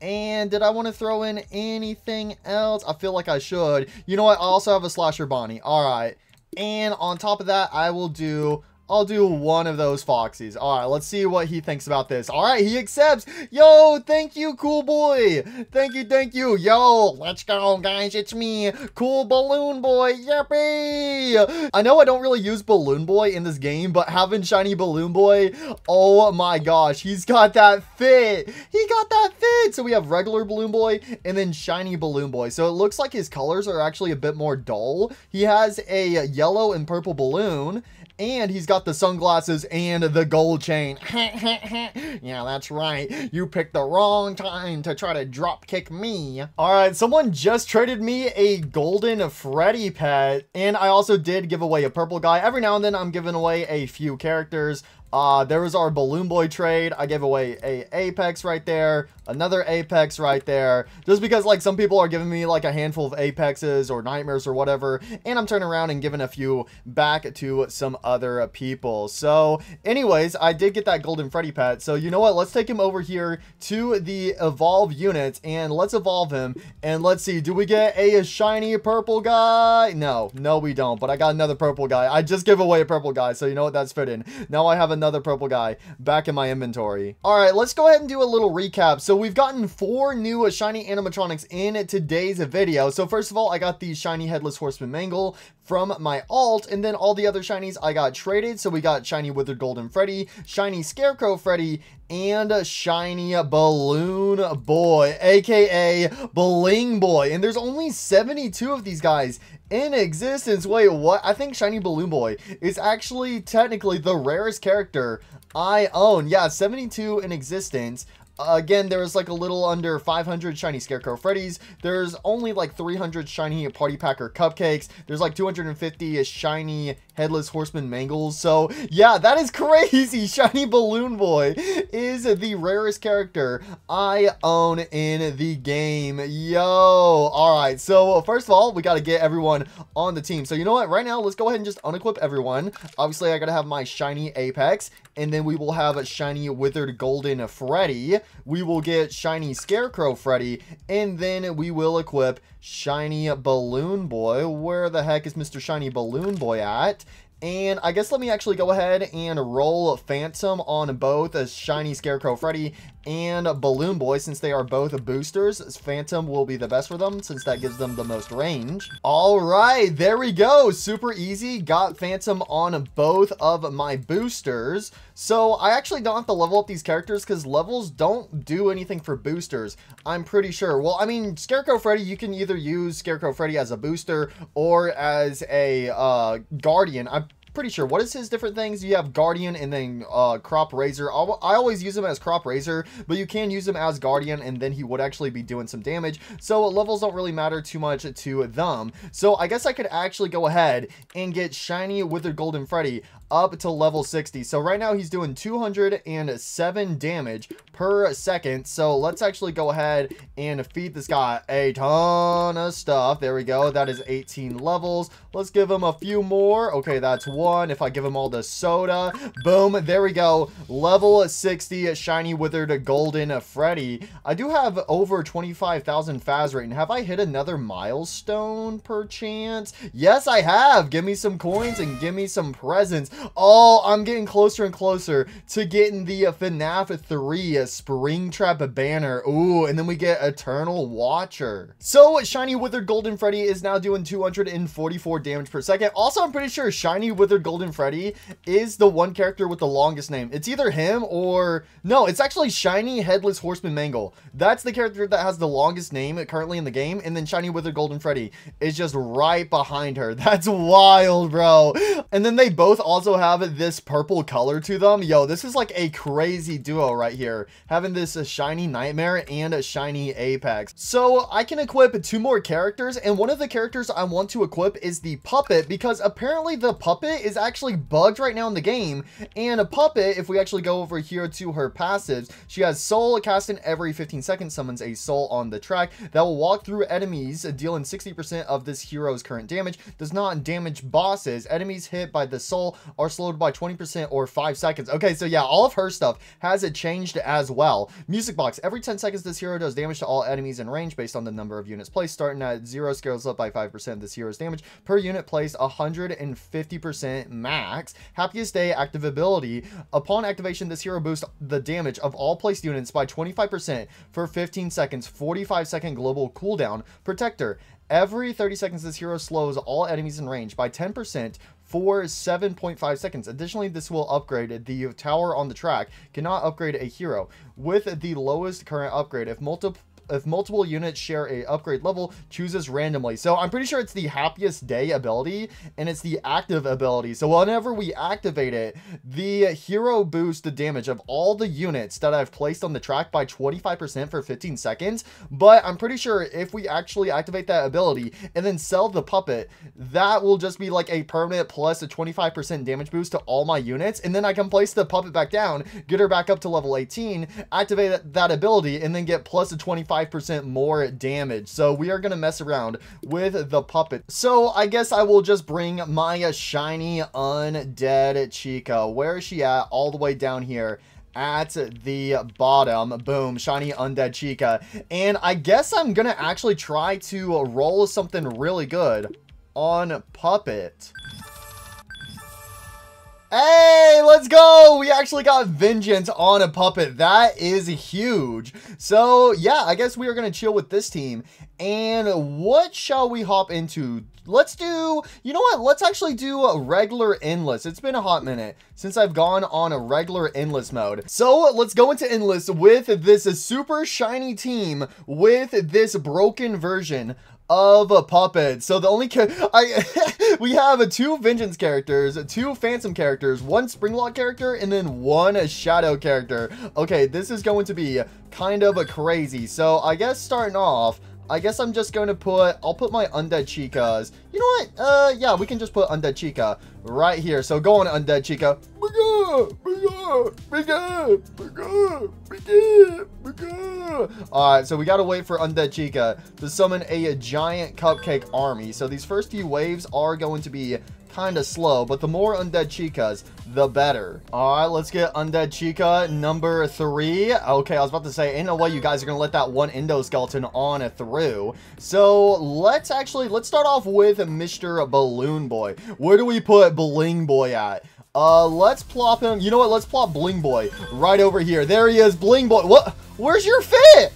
And did I want to throw in anything else? I feel like I should. You know what? I also have a Slasher Bonnie. All right. And on top of that, I'll do one of those Foxies. All right, let's see what he thinks about this. All right, he accepts. Yo, thank you, cool boy. Thank you. Yo, let's go, guys. It's me, Cool Balloon Boy. Yippee. I know I don't really use Balloon Boy in this game, but having shiny Balloon Boy, oh my gosh, he's got that fit. He got that fit. So we have regular Balloon Boy and then shiny Balloon Boy. So it looks like his colors are actually a bit more dull. He has a yellow and purple balloon, and he's got the sunglasses and the gold chain. Yeah, that's right. You picked the wrong time to try to drop kick me. All right, someone just traded me a Golden Freddy pet, and I also did give away a purple guy. Every now and then I'm giving away a few characters. There was our Balloon Boy trade. I gave away a Apex right there, another Apex right there, just because like some people are giving me like a handful of Apexes or Nightmares or whatever, and I'm turning around and giving a few back to some other people. So anyways, I did get that Golden Freddy pet. So you know what? Let's take him over here to the evolve units and let's evolve him. And let's see, do we get a shiny purple guy? No, we don't, but I got another purple guy. I just gave away a purple guy, so you know what? That's fitting. Now I have another purple guy back in my inventory. All right, let's go ahead and do a little recap. So we've gotten 4 new shiny animatronics in today's video. So first of all, I got the shiny Headless Horseman Mangle from my alt, and then all the other shinies I got traded. So we got shiny Withered Golden Freddy, shiny Scarecrow Freddy, and shiny Balloon Boy, aka Bling Boy. And there's only 72 of these guys in existence. Wait, what? I think shiny Balloon Boy is actually technically the rarest character I own. Yeah, 72 in existence. Again, there's like a little under 500 shiny Scarecrow Freddys. There's only like 300 shiny Party Packer Cupcakes. There's like 250 shiny Headless Horseman Mangles. So yeah, that is crazy. Shiny Balloon Boy is the rarest character I own in the game. Yo, all right. So first of all, we got to get everyone on the team. So you know what? Right now, let's go ahead and just unequip everyone. Obviously, I got to have my shiny Apex, and then we will have a shiny Withered Golden Freddy. We will get shiny Scarecrow Freddy, and then we will equip shiny Balloon Boy. Where the heck is Mr. Shiny Balloon Boy at? And I guess let me actually go ahead and roll Phantom on both a shiny Scarecrow Freddy and Balloon Boy, since they are both boosters. Phantom will be the best for them since that gives them the most range. All right, there we go. Super easy. Got Phantom on both of my boosters. So I actually don't have to level up these characters because levels don't do anything for boosters, I'm pretty sure. Well, I mean, Scarecrow Freddy, you can either use Scarecrow Freddy as a booster or as a Guardian. I'm pretty sure. What is his different things? You have Guardian and then Crop Razor. I always use him as Crop Razor, but you can use him as Guardian, and then he would actually be doing some damage. So levels don't really matter too much to them. So I guess I could actually go ahead and get shiny Withered Golden Freddy. up to level 60. So right now he's doing 207 damage per second. So let's actually go ahead and feed this guy a ton of stuff. There we go. That is 18 levels. Let's give him a few more. Okay, that's 1. If I give him all the soda, boom, there we go. Level 60 shiny withered golden Freddy. I do have over 25,000 Faz rating. Have I hit another milestone perchance? Yes, I have. Give me some coins and give me some presents. Oh, I'm getting closer and closer to getting the FNAF 3 Springtrap banner. Ooh, and then we get Eternal Watcher. So shiny withered golden Freddy is now doing 244 damage per second. Also, I'm pretty sure shiny withered golden Freddy is the one character with the longest name. It's either him or no, it's actually shiny headless horseman Mangle. That's the character that has the longest name currently in the game, and then shiny withered golden Freddy is just right behind her. That's wild, bro. And then they both also have this purple color to them. Yo, this is like a crazy duo right here, having this shiny Nightmare and a shiny Apex. So I can equip 2 more characters, and one of the characters I want to equip is the Puppet, because apparently the Puppet is actually bugged right now in the game. And a Puppet, if we actually go over here to her passives, she has Soul cast in every 15 seconds, summons a soul on the track that will walk through enemies, dealing 60% of this hero's current damage, does not damage bosses. Enemies hit by the soul are slowed by 20% or 5 seconds. Okay, so yeah, all of her stuff has it changed as well. Music box, every 10 seconds this hero does damage to all enemies in range based on the number of units placed. Starting at 0, scales up by 5%. This hero's damage per unit placed 150% max. Happiest Day active ability, upon activation this hero boosts the damage of all placed units by 25% for 15 seconds, 45-second global cooldown. Protector, every 30 seconds this hero slows all enemies in range by 10% for 7.5 seconds. Additionally, this will upgrade the tower on the track. Cannot upgrade a hero with the lowest current upgrade. If multiple units share a upgrade level, chooses randomly. So I'm pretty sure it's the Happiest Day ability, and it's the active ability. So whenever we activate it, the hero boosts the damage of all the units that I've placed on the track by 25% for 15 seconds. But I'm pretty sure if we actually activate that ability and then sell the Puppet, that will just be like a permanent plus a 25% damage boost to all my units. And then I can place the Puppet back down, get her back up to level 18, activate that ability, and then get plus a 25% more damage. So we are going to mess around with the Puppet. So I guess I will just bring my shiny undead Chica. Where is she at? All the way down here at the bottom. Boom, shiny undead Chica. And I guess I'm going to actually try to roll something really good on Puppet. Hey, let's go. We actually got Vengeance on a Puppet. That is huge. So yeah, I guess we are going to chill with this team. And what shall we hop into? Let's do, you know what? Let's actually do a regular endless. It's been a hot minute since I've gone on a regular endless mode. So let's go into endless with this super shiny team with this broken version of a Puppet. So the only we have 2 Vengeance characters, 2 Phantom characters, 1 Springlock character, and then 1 Shadow character. Okay, this is going to be kind of a crazy. So I guess starting off, I guess I'm just going to I'll put my Undead Chicas. You know what? Yeah, we can just put Undead Chica right here. So go on, Undead Chica. Alright, so we gotta wait for Undead Chica to summon a giant cupcake army. So these first few waves are going to be kind of slow, but the more Undead Chicas, the better. Alright, let's get Undead Chica number 3. Okay, I was about to say, ain't no way you guys are gonna let that one endoskeleton on through. So let's start off with Mr. Balloon Boy. Where do we put Bling Boy at? Let's plop him. You know what? Let's plop Bling Boy right over here. There he is, Bling Boy. What? Where's your fit?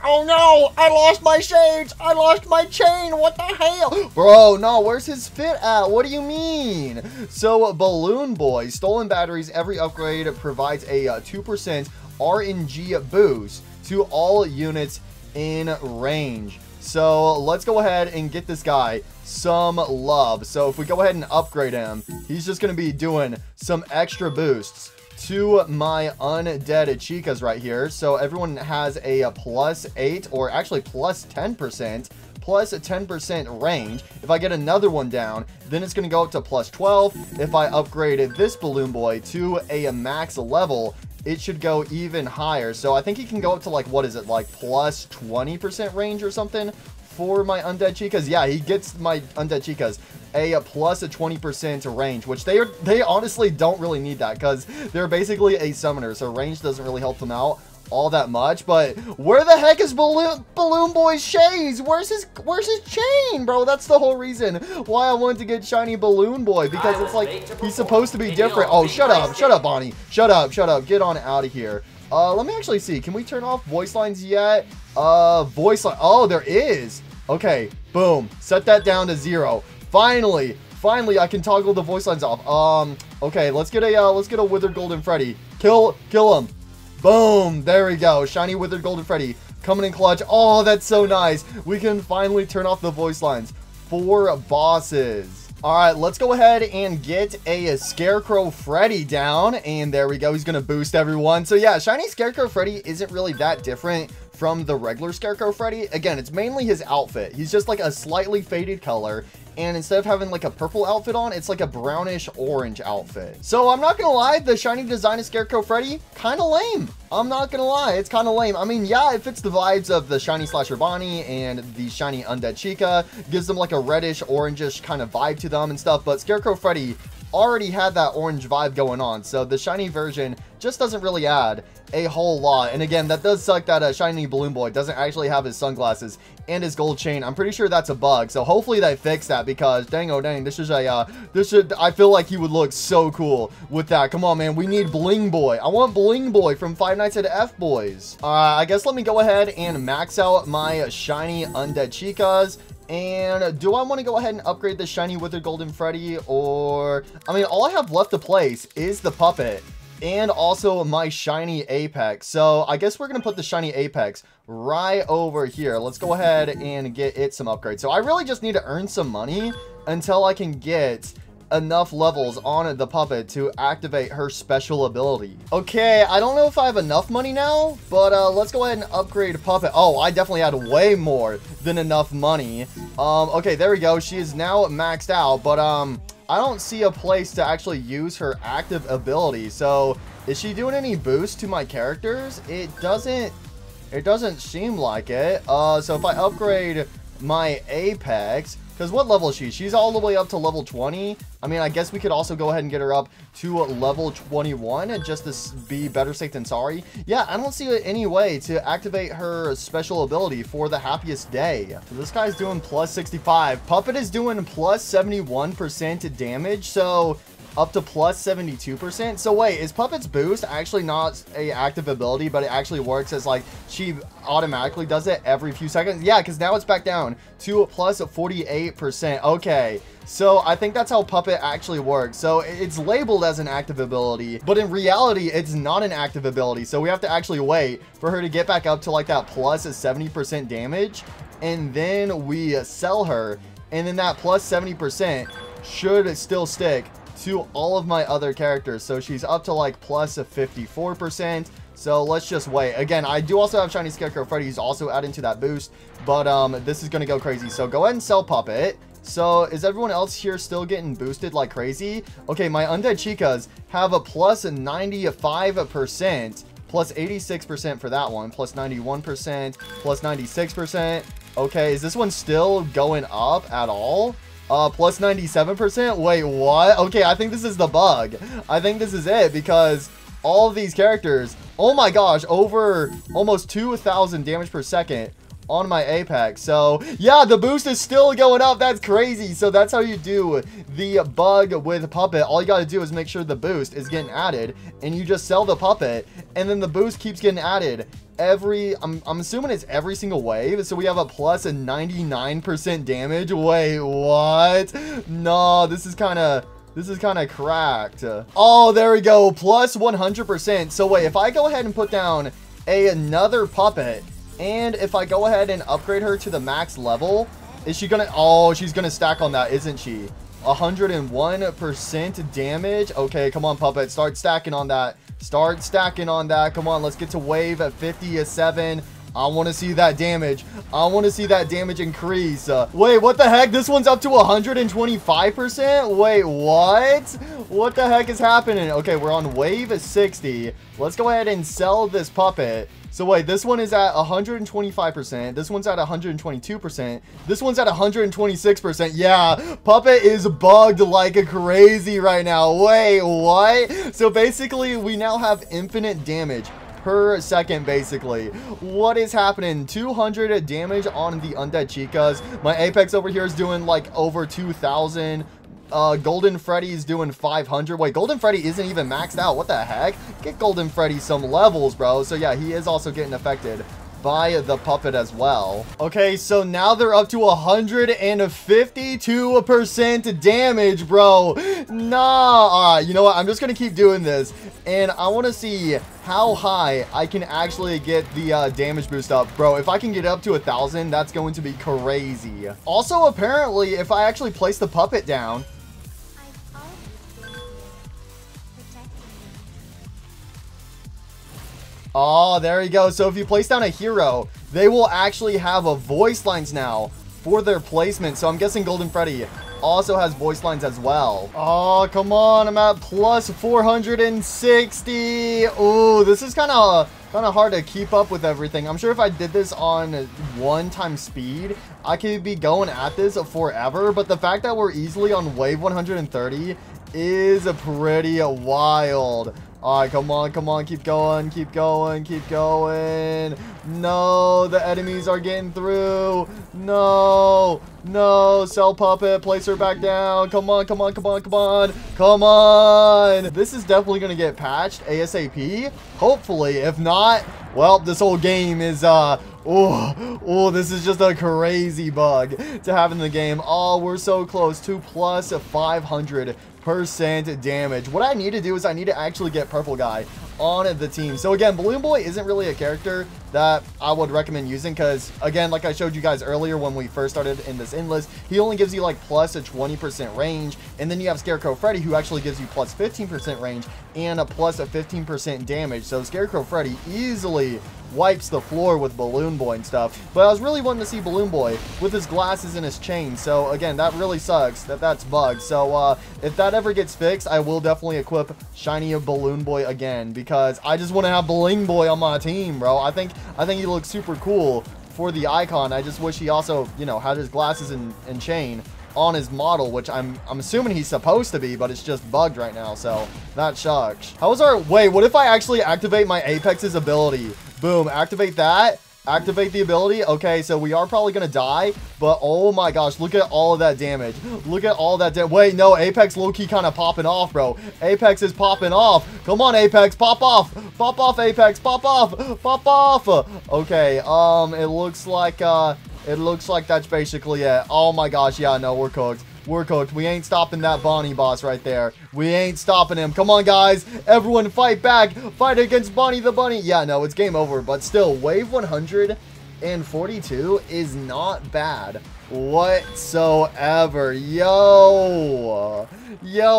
Oh no, I lost my shades. I lost my chain. What the hell? Bro, no, where's his fit at? What do you mean? So, Balloon Boy, stolen batteries. Every upgrade provides a 2% RNG boost to all units in range. So let's go ahead and get this guy some love. So if we go ahead and upgrade him, he's just going to be doing some extra boosts to my undead Chicas right here. So everyone has a +8 or actually +10% plus 10% range. If I get another one down, then it's going to go up to plus 12. If I upgraded this Balloon Boy to a max level, it should go even higher. So I think he can go up to like, what is it, like plus 20% range or something for my Undead Chicas. Yeah, he gets my Undead Chicas a plus 20% range, which they honestly don't really need that because they're basically a summoner, so range doesn't really help them out all that much. But where the heck is Balloon Boy's shades? Where's his chain, bro? That's the whole reason why I wanted to get shiny Balloon Boy, because it's like he's supposed to be different. Oh, shut up, Bonnie. Shut up. Get on out of here. Let me actually see. Can we turn off voice lines yet? Voice line. Oh, there is. Okay, boom. Set that down to 0. Finally, I can toggle the voice lines off. Okay, let's get a Withered Golden Freddy. Kill him. Boom. There we go. Shiny Withered Golden Freddy coming in clutch. Oh, that's so nice. We can finally turn off the voice lines for bosses. All right, let's go ahead and get a Scarecrow Freddy down. And there we go. He's going to boost everyone. So yeah, shiny Scarecrow Freddy isn't really that different from the regular Scarecrow Freddy. Again, it's mainly his outfit. He's just like a slightly faded color. And instead of having like a purple outfit on, it's like a brownish orange outfit. So I'm not gonna lie, the shiny design of Scarecrow Freddy, kind of lame. I'm not gonna lie, it's kind of lame. I mean, yeah, it fits the vibes of the shiny Slasher Bonnie and the shiny Undead Chica. Gives them like a reddish, orangish kind of vibe to them and stuff. But Scarecrow Freddy already had that orange vibe going on. So the shiny version just doesn't really add a whole lot. And again, that does suck that shiny Balloon Boy doesn't actually have his sunglasses and his gold chain. I'm pretty sure that's a bug. So hopefully they fix that, because dang, oh dang, I feel like he would look so cool with that. Come on, man. We need Bling Boy. I want Bling Boy from Five Nights at F-Boys. I guess let me go ahead and max out my shiny Undead Chicas. And do I want to go ahead and upgrade the shiny Withered Golden Freddy? Or, I mean, all I have left to place is the puppet and also my shiny Apex. So I guess we're going to put the shiny Apex right over here. Let's go ahead and get it some upgrades. So I really just need to earn some money until I can get enough levels on the puppet to activate her special ability. Okay, I don't know if I have enough money now, but let's go ahead and upgrade puppet. Oh, I definitely had way more than enough money. Okay, there we go. She is now maxed out, but I don't see a place to actually use her active ability. So is she doing any boost to my characters? It doesn't seem like it. So if I upgrade my Apex, because what level is she? She's all the way up to level 20. I mean, I guess we could also go ahead and get her up to level 21 just to be better safe than sorry. Yeah, I don't see any way to activate her special ability for the happiest day. So this guy's doing plus 65. Puppet is doing plus 71% damage. So up to plus 72%. So wait, is Puppet's boost actually not a active ability, but it actually works as like she automatically does it every few seconds? Yeah, because now it's back down to plus 48%. Okay, so I think that's how Puppet actually works. So it's labeled as an active ability, but in reality, it's not an active ability. So we have to actually wait for her to get back up to like that plus 70% damage, and then we sell her, and then that plus 70% should still stick to all of my other characters. So she's up to like plus 54%. So let's just wait. Again, I do also have shiny Scarecrow Freddy. He's also adding to that boost, but this is gonna go crazy. So go ahead and sell Puppet. So is everyone else here still getting boosted like crazy? Okay, my Undead Chicas have a plus 95%, plus 86% for that one, plus 91%, plus 96%. Okay, is this one still going up at all? Plus 97%? Wait, what? Okay, I think this is the bug. I think this is it, because all of these characters, oh my gosh, over almost 2,000 damage per second on my Apex. So yeah, the boost is still going up. That's crazy. So that's how you do the bug with Puppet. All you got to do is make sure the boost is getting added, and you just sell the Puppet, and then the boost keeps getting added every, I'm assuming it's every single wave. So we have a plus 99% damage. Wait, what? No, this is kind of cracked. Oh, there we go. Plus 100%. So wait, if I go ahead and put down another Puppet, and if I go ahead and upgrade her to the max level, is she gonna, oh, she's gonna stack on that, isn't she? 101% damage. Okay, come on, Puppet, start stacking on that. Start stacking on that. Come on, let's get to wave at 57. I want to see that damage. I want to see that damage increase. Wait, what the heck? This one's up to 125%? Wait, what? What the heck is happening? Okay, we're on wave 60. Let's go ahead and sell this puppet. So wait, this one is at 125%. This one's at 122%. This one's at 126%. Yeah, puppet is bugged like crazy right now. Wait, what? So basically, we now have infinite damage per second, basically. What is happening? 200 damage on the undead chicas. My Apex over here is doing like over 2,000. Golden Freddy's doing 500. Wait, Golden Freddy isn't even maxed out. What the heck? Get Golden Freddy some levels, bro. So yeah, he is also getting affected by the puppet as well. Okay, so now they're up to 152% damage, bro. Nah. All right, you know what? I'm just gonna keep doing this, and I want to see how high I can actually get the damage boost up, bro. If I can get up to 1,000, that's going to be crazy. Also, apparently, if I actually place the puppet down, oh, there you go. So if you place down a hero, they will actually have a voice lines now for their placement. So I'm guessing Golden Freddy also has voice lines as well. Oh, come on. I'm at plus 460. Oh, this is kind of hard to keep up with everything. I'm sure if I did this on 1x speed, I could be going at this forever. But the fact that we're easily on wave 130 is pretty wild. All right, come on, come on, keep going, keep going, keep going. No, the enemies are getting through. No, no, sell puppet, place her back down. Come on, come on, come on, come on, come on. This is definitely gonna get patched ASAP, hopefully. If not, well, this whole game is this is just a crazy bug to have in the game. Oh, we're so close to plus 500% damage. What I need to do is I need to actually get Purple Guy on the team. So again, Balloon Boy isn't really a character that I would recommend using because, again, like I showed you guys earlier when we first started in this endless, he only gives you like plus a 20% range, and then you have Scarecrow Freddy who actually gives you plus 15% range and a plus a 15% damage. So Scarecrow Freddy easily wipes the floor with Balloon Boy and stuff. But I was really wanting to see Balloon Boy with his glasses and his chain. So again, that really sucks that that's bugged. So if that ever gets fixed, I will definitely equip Shiny Balloon Boy again because I just want to have Bling Boy on my team, bro. I think he looks super cool for the icon. I just wish he also, you know, had his glasses and chain on his model, which I'm assuming he's supposed to be, but it's just bugged right now, so that sucks. How was our... Wait, what if I actually activate my Apex's ability? Boom, activate that. Activate the ability. Okay, so we are probably gonna die, but oh my gosh, look at all of that damage. Look at all that wait, no, Apex low-key kind of popping off, bro. Apex is popping off. Come on, Apex, pop off. Pop off, Apex, pop off. Pop off. Okay, it looks like that's basically it. Oh my gosh, yeah, no, we're cooked. We're cooked. We ain't stopping that Bonnie boss right there. We ain't stopping him. Come on, guys. Everyone fight back. Fight against Bonnie the Bunny. Yeah, no, it's game over. But still, wave 142 is not bad whatsoever. Yo,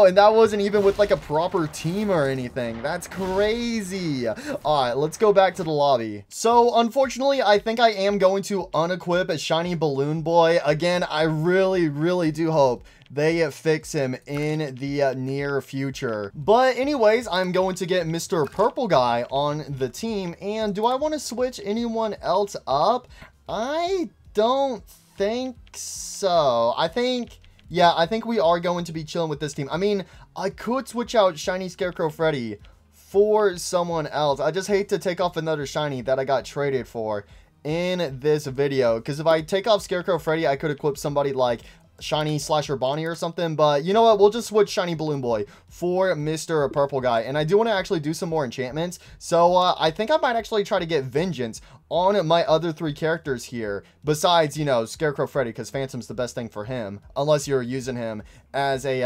and that wasn't even with like a proper team or anything. That's crazy. All right, let's go back to the lobby. So unfortunately, I think I am going to unequip a Shiny Balloon Boy again. I really do hope they fix him in the near future. But anyways, I'm going to get Mr. Purple Guy on the team. And do I want to switch anyone else up? I don't think so. I think we are going to be chilling with this team. I mean, I could switch out Shiny Scarecrow Freddy for someone else. I just hate to take off another Shiny that I got traded for in this video, because if I take off Scarecrow Freddy, I could equip somebody like Shiny Slasher Bonnie or something. But you know what, we'll just switch Shiny Balloon Boy for Mr. Purple Guy. And I do want to actually do some more enchantments, so I think I might actually try to get Vengeance on my other three characters here, besides, you know, Scarecrow Freddy, because Phantom's the best thing for him, unless you're using him as a,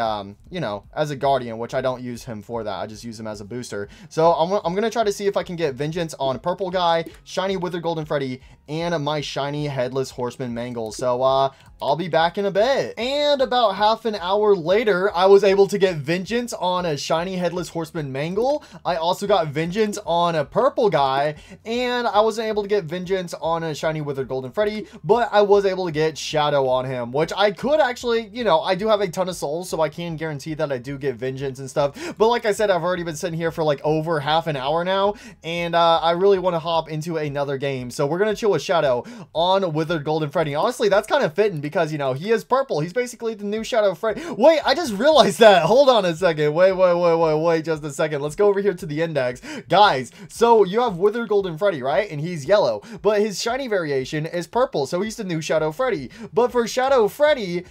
you know, as a guardian, which I don't use him for that. I just use him as a booster. So I'm going to try to see if I can get Vengeance on Purple Guy, Shiny Wither Golden Freddy, and my Shiny Headless Horseman Mangle. So I'll be back in a bit. And about half an hour later, I was able to get Vengeance on a Shiny Headless Horseman Mangle. I also got Vengeance on a Purple Guy, and I wasn't able to to get Vengeance on a shiny Withered Golden Freddy, but I was able to get Shadow on him, which I could actually, you know, I do have a ton of souls, so I can guarantee that I do get Vengeance and stuff. But like I said, I've already been sitting here for like over half an hour now, and I really want to hop into another game. So we're going to chill with Shadow on Withered Golden Freddy. Honestly, that's kind of fitting because, you know, he is purple. He's basically the new Shadow Freddy. Wait, I just realized that. Hold on a second. Wait just a second. Let's go over here to the index. Guys, so you have Withered Golden Freddy, right? And he's yellow, but his shiny variation is purple, so he's the new Shadow Freddy. But for Shadow Freddy,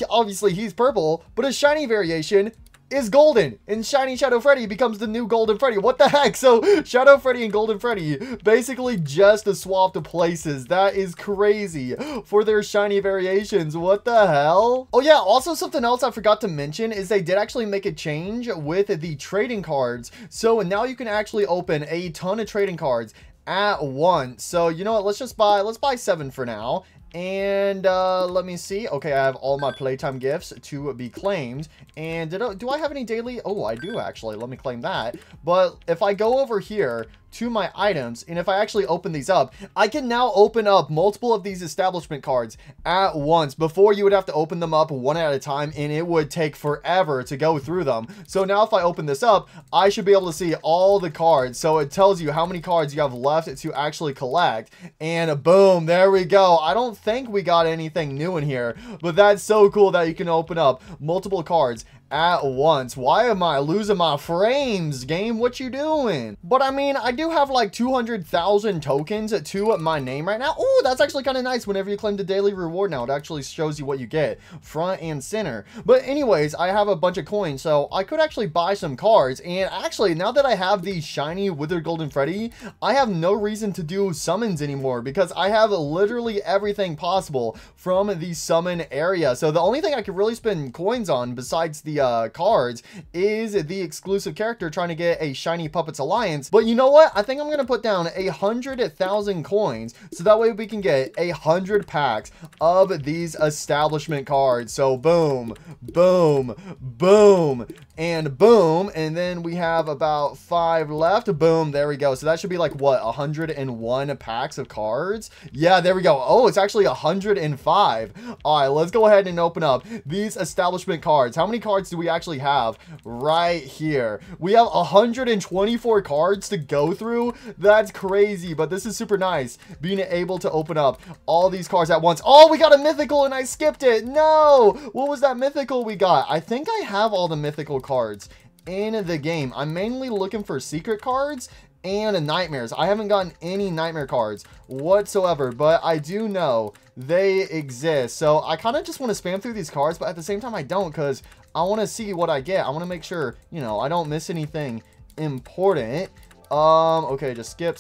obviously he's purple, but his shiny variation is golden, and shiny Shadow Freddy becomes the new Golden Freddy. What the heck? So Shadow Freddy and Golden Freddy basically just swapped places. That is crazy for their shiny variations. What the hell? Oh yeah, also something else I forgot to mention is they did actually make a change with the trading cards. So now you can actually open a ton of trading cards at once. So you know what, let's buy 7 for now. And let me see. Okay, I have all my playtime gifts to be claimed. And do I have any daily? Oh, I do actually. Let me claim that. But if I go over here to my items, and if I actually open these up, I can now open up multiple of these establishment cards at once. Before, you would have to open them up one at a time, and it would take forever to go through them. So now if I open this up, I should be able to see all the cards. So it tells you how many cards you have left to actually collect. And boom, there we go. I don't think we got anything new in here, but that's so cool that you can open up multiple cards at once. Why am I losing my frames, game? What you doing? But I mean, I do have like 200,000 tokens to my name right now. Oh, that's actually kind of nice. Whenever you claim the daily reward now, it actually shows you what you get front and center. But anyways, I have a bunch of coins, so I could actually buy some cards. And actually, now that I have the shiny Withered Golden Freddy, I have no reason to do summons anymore because I have literally everything possible from the summon area. So the only thing I could really spend coins on besides the cards is the exclusive character trying to get a shiny Puppets Alliance. But you know what? I think I'm gonna put down 100,000 coins so that way we can get 100 packs of these establishment cards. So boom, boom, boom, and boom, and then we have about 5 left. Boom, there we go. So that should be like what, 101 packs of cards? Yeah, there we go. Oh, it's actually 105. All right, let's go ahead and open up these establishment cards. How many cards do we actually have right here? We have 124 cards to go through. That's crazy, but this is super nice being able to open up all these cards at once. Oh, we got a mythical and I skipped it. No, what was that mythical we got? I think I have all the mythical cards in the game. I'm mainly looking for secret cards and nightmares. I haven't gotten any nightmare cards whatsoever, but I do know they exist. So I kind of just want to spam through these cards, but at the same time I don't, because I want to see what I get. I want to make sure, you know, I don't miss anything important. Okay, just skip,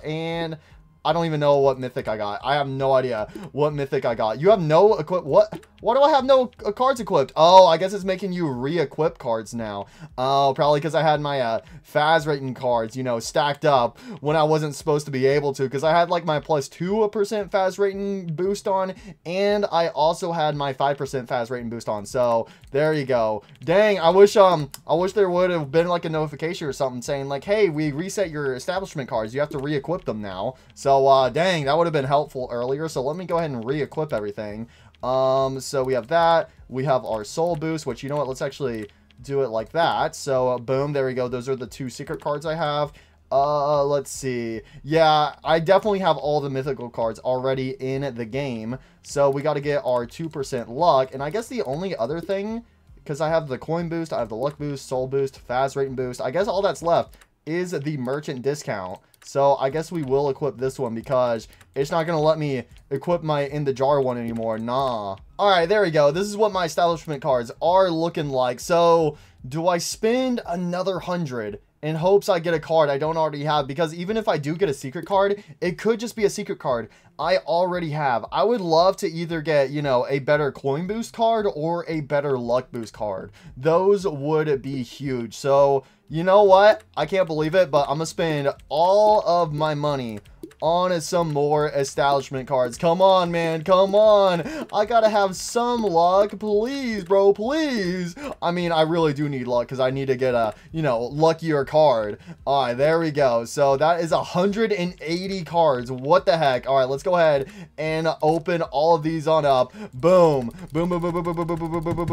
and I don't even know what mythic I got. I have no idea what mythic I got. You have no equip. What? Why do I have no cards equipped? Oh, I guess it's making you re-equip cards now. Oh, probably because I had my Faz rating cards, you know, stacked up when I wasn't supposed to be able to. Because I had like my +2% Faz rating boost on, and I also had my 5% Faz rating boost on. So there you go. Dang, I wish there would have been like a notification or something saying like, hey, we reset your establishment cards. You have to re-equip them now. So dang, that would have been helpful earlier. So let me go ahead and re-equip everything. So we have that. We have our soul boost, which, you know what, let's actually do it like that. So boom, there we go. Those are the 2 secret cards I have. Let's see. Yeah, I definitely have all the mythical cards already in the game. So we got to get our 2% luck. And I guess the only other thing, because I have the coin boost, I have the luck boost, soul boost, Faz rating boost, I guess all that's left is the merchant discount. So I guess we will equip this one because it's not going to let me equip my in the jar one anymore. Nah. All right, there we go. This is what my establishment cards are looking like. So do I spend another 100 in hopes I get a card I don't already have? Because even if I do get a secret card, it could just be a secret card I already have. I would love to either get, you know, a better coin boost card or a better luck boost card. Those would be huge. So, you know what? I can't believe it, but I'm going to spend all of my money on some more establishment cards. Come on, man. Come on. I gotta have some luck. Please, bro. Please. I mean, I really do need luck because I need to get a, you know, luckier card. All right, there we go. So that is 180 cards. What the heck? All right, let's go ahead and open all of these on up. Boom. Boom, boom, boom, boom, boom, boom, boom, boom,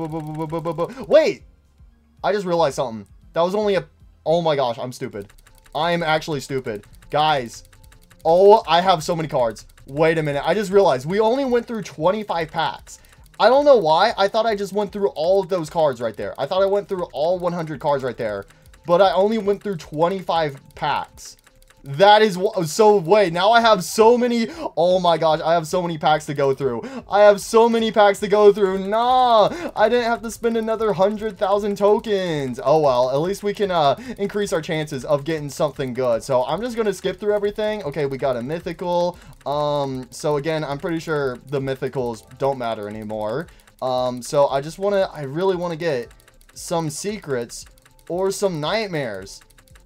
boom, boom, boom, boom. Wait. I just realized something. That was only a... Oh my gosh, I'm stupid. I am actually stupid. Guys. Oh, I have so many cards. Wait a minute. I just realized we only went through 25 packs. I don't know why. I thought I just went through all of those cards right there. I thought I went through all 100 cards right there. But I only went through 25 packs. That is so. Wait, now I have so many. Oh my gosh, I have so many packs to go through. I have so many packs to go through. Nah, I didn't have to spend another 100,000 tokens. Oh well, at least we can increase our chances of getting something good. So I'm just gonna skip through everything. Okay, we got a mythical. So again, I'm pretty sure the mythicals don't matter anymore. So I really want to get some secrets or some nightmares.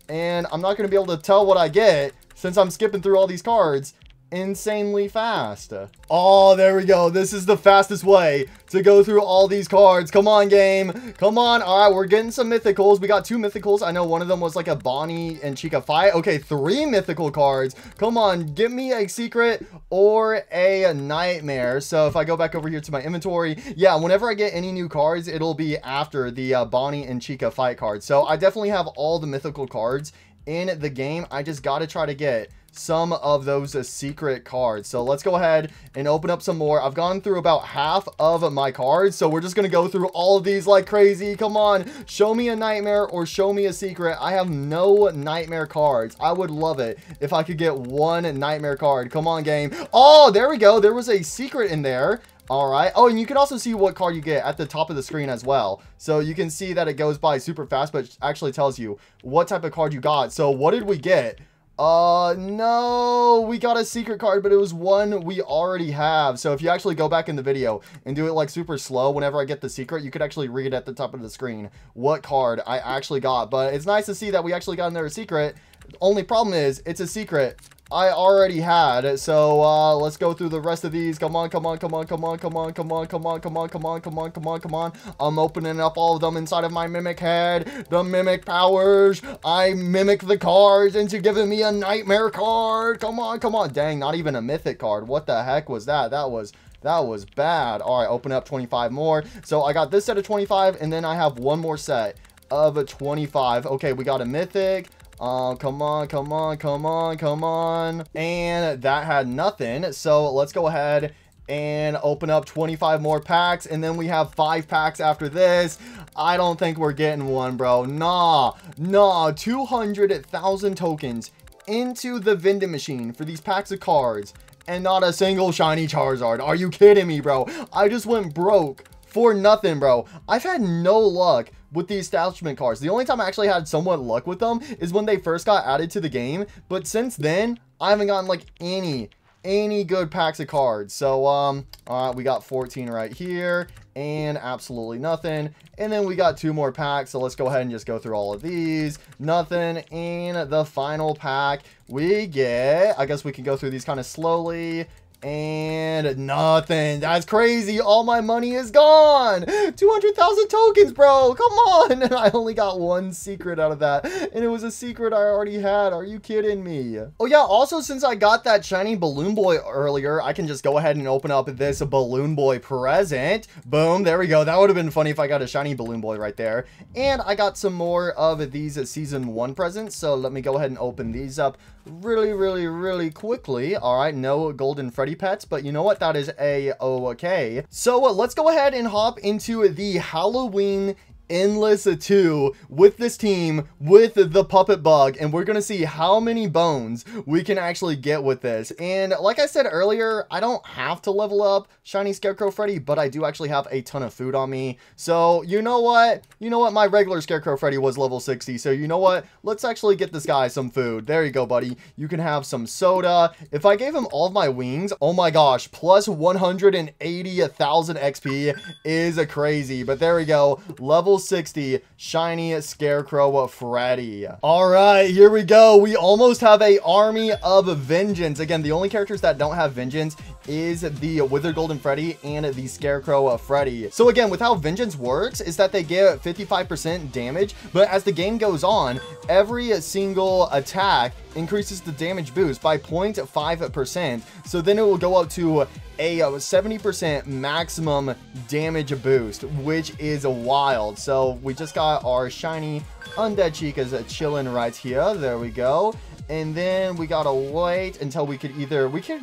And I'm not going to be able to tell what I get since I'm skipping through all these cards insanely fast. Oh, there we go. This is the fastest way to go through all these cards. Come on, game. Come on. All right, we're getting some mythicals. We got 2 mythicals. I know one of them was like a Bonnie and Chica fight. Okay, 3 mythical cards. Come on, give me a secret or a nightmare. So if I go back over here to my inventory, yeah, whenever I get any new cards, it'll be after the Bonnie and Chica fight cards. So I definitely have all the mythical cards in the game. I just got to try to get some of those secret cards. So let's go ahead and open up some more. I've gone through about half of my cards, so we're just gonna go through all of these like crazy. Come on, show me a nightmare or show me a secret. I have no nightmare cards. I would love it if I could get one nightmare card. Come on, game. Oh, there we go. There was a secret in there. All right. Oh, and you can also see what card you get at the top of the screen as well. So you can see that it goes by super fast, but it actually tells you what type of card you got. So what did we get? No, we got a secret card, but it was one we already have. So if you actually go back in the video and do it like super slow, whenever I get the secret, you could actually read at the top of the screen what card I actually got. But it's nice to see that we actually got in there a secret. The only problem is it's a secret I already had. So let's go through the rest of these. Come on, come on, come on, come on, come on, come on, come on, come on, come on, come on, come on, come on. I'm opening up all of them inside of my mimic head. The mimic powers. I mimic the cards into giving me a nightmare card. Come on, come on. Dang, not even a mythic card. What the heck was that? That was bad. All right, open up 25 more. So I got this set of 25, and then I have one more set of 25. Okay, we got a mythic. Oh, come on, come on, come on, come on. And that had nothing. So let's go ahead and open up 25 more packs. And then we have 5 packs after this. I don't think we're getting one, bro. Nah. 200,000 tokens into the vending machine for these packs of cards. And not a single shiny Charizard. Are you kidding me, bro? I just went broke for nothing, bro. I've had no luck with the establishment cards. The only time I actually had somewhat luck with them is when they first got added to the game. But since then, I haven't gotten like any good packs of cards. So, all right, we got 14 right here and absolutely nothing. And then we got 2 more packs. So let's go ahead and just go through all of these. Nothing in the final pack. We get, I guess we can go through these kind of slowly. And nothing. That's crazy. All my money is gone. 200,000 tokens, bro. Come on. And I only got one secret out of that. And it was a secret I already had. Are you kidding me? Oh, yeah. Also, since I got that shiny Balloon Boy earlier, I can just go ahead and open up this Balloon Boy present. Boom. There we go. That would have been funny if I got a shiny Balloon Boy right there. And I got some more of these Season 1 presents. So let me go ahead and open these up really quickly. All right, no Golden Freddy pets, but you know what, that is okay. So let's go ahead and hop into the Halloween Endless 2 with this team with the Puppet Bug, and we're gonna see how many bones we can actually get with this. And like I said earlier, I don't have to level up Shiny Scarecrow Freddy, but I do actually have a ton of food on me. So you know what, my regular Scarecrow Freddy was level 60, so you know what, let's actually get this guy some food. There you go, buddy. You can have some soda. If I gave him all of my wings, oh my gosh, plus 180,000 XP is crazy. But there we go, level level 60 shiny Scarecrow Freddy. All right, here we go. We almost have a army of vengeance. Again, the only characters that don't have vengeance is the Withered Golden Freddy and the Scarecrow Freddy. So again, with how vengeance works is that they get 55% damage, but as the game goes on, every single attack increases the damage boost by 0.5%. So then it will go up to a 70% maximum damage boost, which is wild. So we just got our shiny Undead Chicas chilling right here. There we go. And then we gotta wait until we could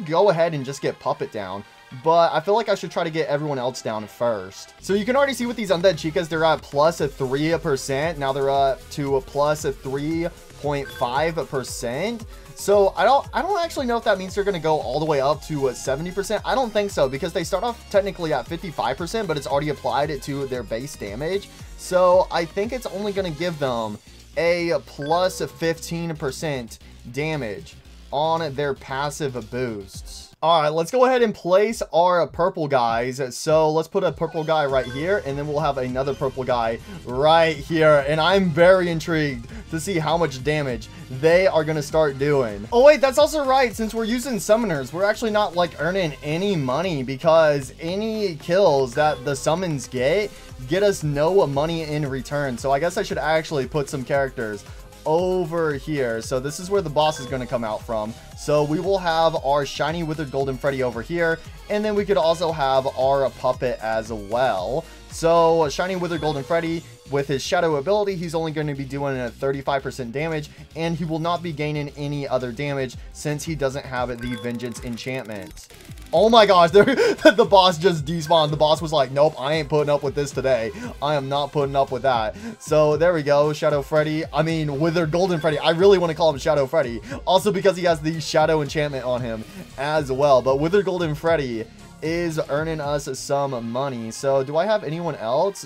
go ahead and just get Puppet down, but I feel like I should try to get everyone else down first. So you can already see with these Undead Chicas, they're at plus 3%. Now they're up to a plus 3.5%. So I don't actually know if that means they're going to go all the way up to 70%. I don't think so, because they start off technically at 55%, but it's already applied it to their base damage. So I think it's only going to give them a plus 15% damage on their passive boosts. All right, let's go ahead and place our purple guys. So let's put a purple guy right here, and then we'll have another purple guy right here. And I'm very intrigued to see how much damage they are going to start doing. Oh, wait, that's also right. Since we're using summoners, we're actually not like earning any money, because any kills that the summons get us no money in return. So I guess I should actually put some characters over here. So this is where the boss is going to come out from. So we will have our shiny Withered Golden Freddy over here, and then we could also have our puppet as well. So shiny Withered Golden Freddy, with his shadow ability, he's only going to be doing a 35% damage, and he will not be gaining any other damage since he doesn't have the Vengeance enchantment. Oh my gosh, the boss just despawned. The boss was like, nope, I ain't putting up with this today. I am not putting up with that. So there we go, Shadow Freddy. I mean, Withered Golden Freddy. I really want to call him Shadow Freddy. Also because he has the Shadow enchantment on him as well. But Withered Golden Freddy is earning us some money. So do I have anyone else?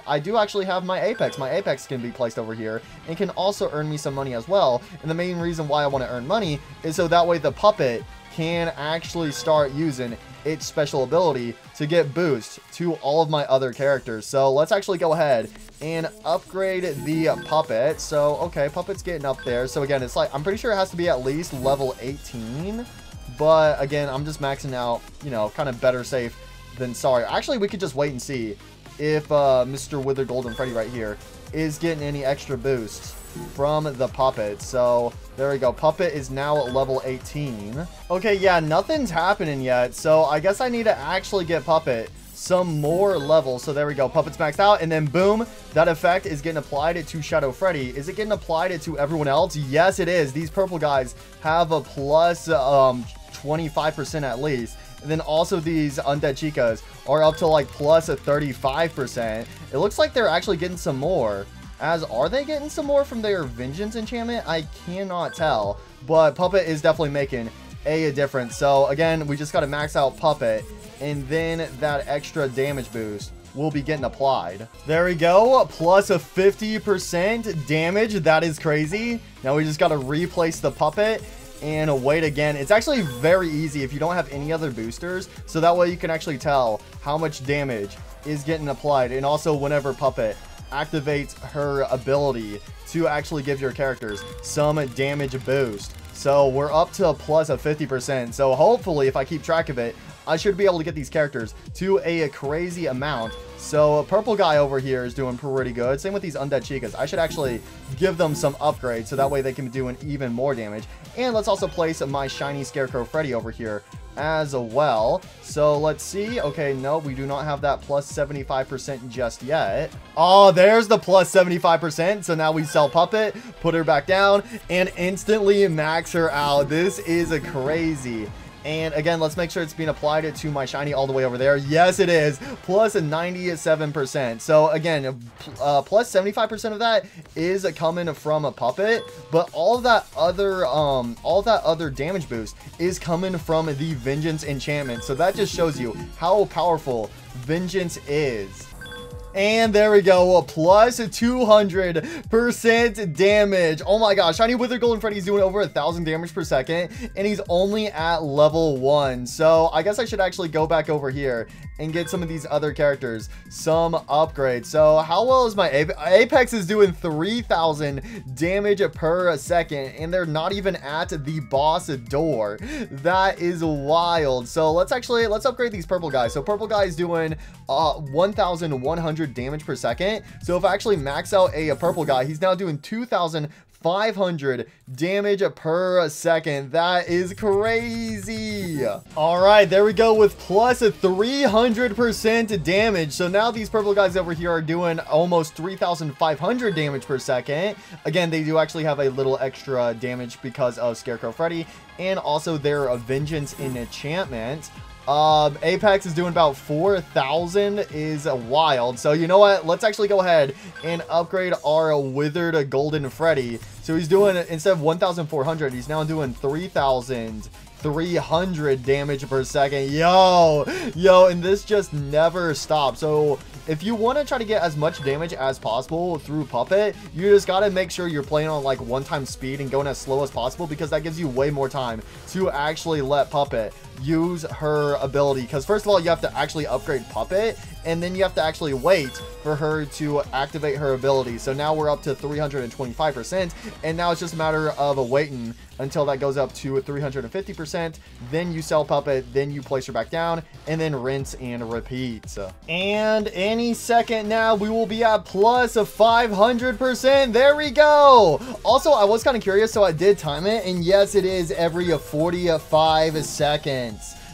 I do actually have my Apex. My Apex can be placed over here and can also earn me some money as well. And the main reason why I want to earn money is so that way the puppet can actually start using its special ability to get boost to all of my other characters. So let's actually go ahead and upgrade the puppet. So okay, puppet's getting up there. So again, it's like, I'm pretty sure it has to be at least level 18, but again, I'm just maxing out, you know, kind of better safe than sorry. Actually, we could just wait and see if Mr. Withered Golden Freddy right here is getting any extra boosts from the puppet. So there we go, puppet is now at level 18. Okay, yeah, nothing's happening yet, so I guess I need to actually get puppet some more levels. So there we go, puppet's maxed out, and then boom, that effect is getting applied to Shadow Freddy. Is it getting applied to everyone else? Yes, it is. These purple guys have a plus 25% at least. And then also these Undead Chicas are up to like plus 35%. It looks like they're actually getting some more. Are they getting some more from their Vengeance enchantment? I cannot tell, but puppet is definitely making a difference. So again, we just got to max out puppet, and then that extra damage boost will be getting applied. There we go, plus a 50% damage. That is crazy. Now we just got to replace the puppet and wait again. It's actually very easy if you don't have any other boosters, so that way you can actually tell how much damage is getting applied. And also whenever puppet activates her ability to actually give your characters some damage boost. So we're up to a plus of 50%. So hopefully, if I keep track of it, I should be able to get these characters to a crazy amount. So purple guy over here is doing pretty good. Same with these Undead Chicas. I should actually give them some upgrades so that way they can be doing even more damage. And let's also place my shiny Scarecrow Freddy over here as well. So let's see. Okay, no, we do not have that plus 75% just yet. Oh, there's the plus 75%. So now we sell puppet, put her back down, and instantly max her out. This is a crazy. And again, let's make sure it's being applied to my shiny all the way over there. Yes, it is. Plus 97%. So again, plus 75% of that is coming from a puppet, but all that other damage boost is coming from the Vengeance enchantment. So that just shows you how powerful Vengeance is. And there we go, plus 200% damage. Oh my gosh, Shiny Wither Golden Freddy's doing over 1,000 damage per second, and he's only at level 1. So I guess I should actually go back over here and get some of these other characters some upgrades. So how well is my Apex is doing 3,000 damage per second, and they're not even at the boss door. That is wild. So let's upgrade these purple guys. So purple guy is doing 1,100 damage per second. So if I actually max out a purple guy, he's now doing 2,500 damage per second. That is crazy. All right, there we go with plus 300% damage. So now these purple guys over here are doing almost 3,500 damage per second. Again, they do actually have a little extra damage because of Scarecrow Freddy and also their Vengeance enchantment. Apex is doing about 4,000 is wild. So you know what? Let's actually go ahead and upgrade our Withered Golden Freddy. So he's doing, instead of 1,400, he's now doing 3,300 damage per second. Yo, and this just never stops. So if you want to try to get as much damage as possible through Puppet, you just got to make sure you're playing on like 1x speed and going as slow as possible, because that gives you way more time to actually let Puppet use her ability. Because first of all, you have to actually upgrade Puppet, and then you have to actually wait for her to activate her ability. So now we're up to 325%, and now it's just a matter of waiting until that goes up to 350%. Then you sell Puppet, then you place her back down, and then rinse and repeat. And any second now, we will be at plus 500%. There we go. Also, I was kind of curious, so I did time it, and yes, it is every 45 seconds.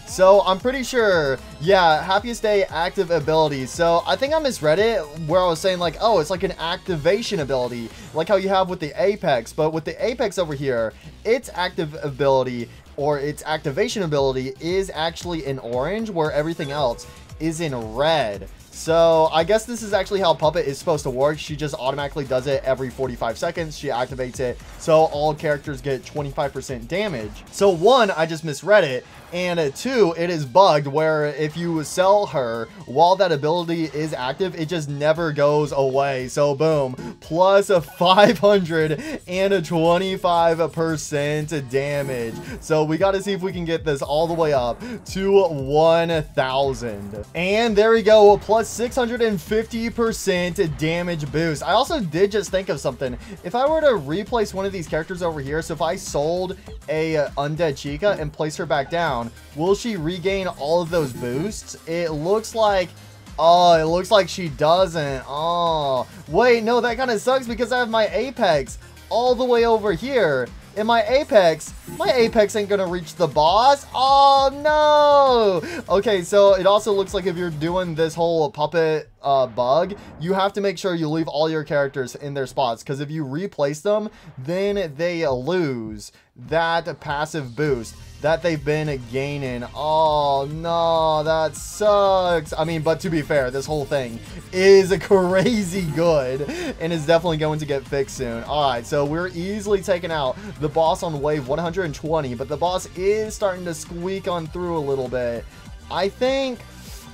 So I'm pretty sure, yeah, Happiest Day active ability. So I think I misread it where I was saying like, oh, it's like an activation ability, like how you have with the Apex. But with the Apex over here, its active ability or its activation ability is actually in orange, where everything else is in red. So I guess this is actually how Puppet is supposed to work. She just automatically does it every 45 seconds. She activates it, so all characters get 25% damage. So one, I just misread it, and two, it is bugged where if you sell her while that ability is active, it just never goes away. So boom, plus 525% damage. So we got to see if we can get this all the way up to 1,000. And there we go, plus 650% damage boost. I also did just think of something. If I were to replace one of these characters over here, so if I sold a Undead Chica and place her back down, will she regain all of those boosts? It looks like, oh, it looks like she doesn't. Oh, wait, no, that kind of sucks because I have my Apex all the way over here. In my Apex ain't gonna reach the boss. Oh no. Okay, so it also looks like if you're doing this whole Puppet bug, you have to make sure you leave all your characters in their spots, because if you replace them, then they lose that passive boost that they've been gaining. Oh no, that sucks. I mean, but to be fair, this whole thing is crazy good and is definitely going to get fixed soon. All right, so we're easily taking out the boss on wave 120, but the boss is starting to squeak on through a little bit. I think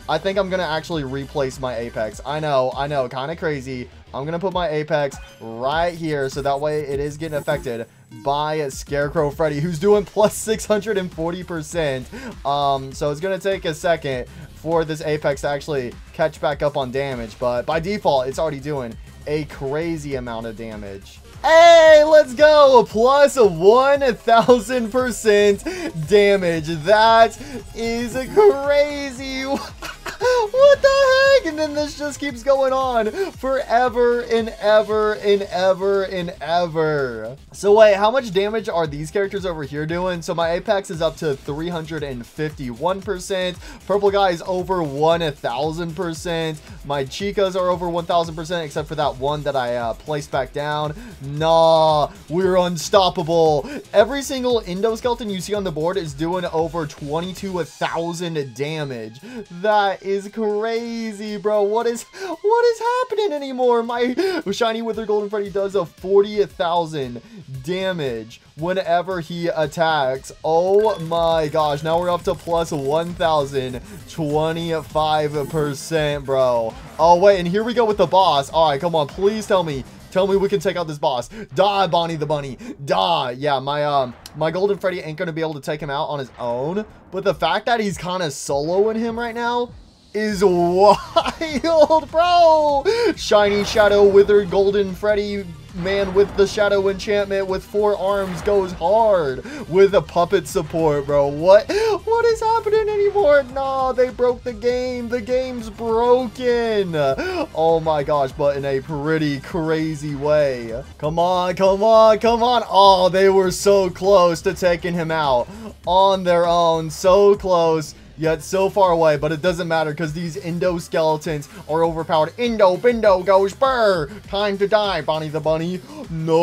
I'm gonna actually replace my Apex. I know, kind of crazy. I'm gonna put my Apex right here, so that way it is getting affected by Scarecrow Freddy, who's doing plus 640%. So it's gonna take a second for this Apex to actually catch back up on damage, but by default, it's already doing a crazy amount of damage. Hey, let's go! Plus 1,000% damage. That is crazy. What the heck? And then this just keeps going on forever and ever and ever and ever. So wait, how much damage are these characters over here doing? So my Apex is up to 351%. Purple guy is over 1,000%. My Chicas are over 1,000%, except for that one that I placed back down. Nah, we're unstoppable. Every single endoskeleton you see on the board is doing over 22,000 damage. That is crazy, bro. What is happening anymore? My shiny Withered Golden Freddy does a 40,000 damage whenever he attacks. Oh my gosh. Now we're up to plus 1,025%, bro. Oh, wait. And here we go with the boss. All right, come on. Please tell me. Tell me we can take out this boss. Die, Bonnie the Bunny. Die. Yeah, my Golden Freddy ain't going to be able to take him out on his own. But the fact that he's kind of soloing him right now is wild, bro. Shiny Shadow Withered Golden Freddy man with the Shadow Enchantment with 4 arms goes hard with a puppet support, bro. What is happening anymore? No, they broke the game. The game's broken. Oh my gosh, but in a pretty crazy way. Come on, come on, come on. Oh, they were so close to taking him out on their own. So close. Yet so far away, but it doesn't matter because these Indo-skeletons are overpowered. Indo, Bindo, goes burr. Time to die, Bonnie the Bunny. No.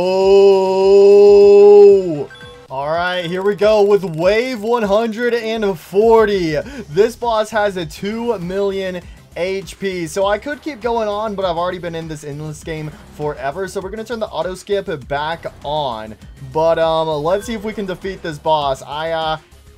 All right, here we go with wave 140. This boss has a 2 million HP. So I could keep going on, but I've already been in this endless game forever. So we're going to turn the auto skip back on. But let's see if we can defeat this boss.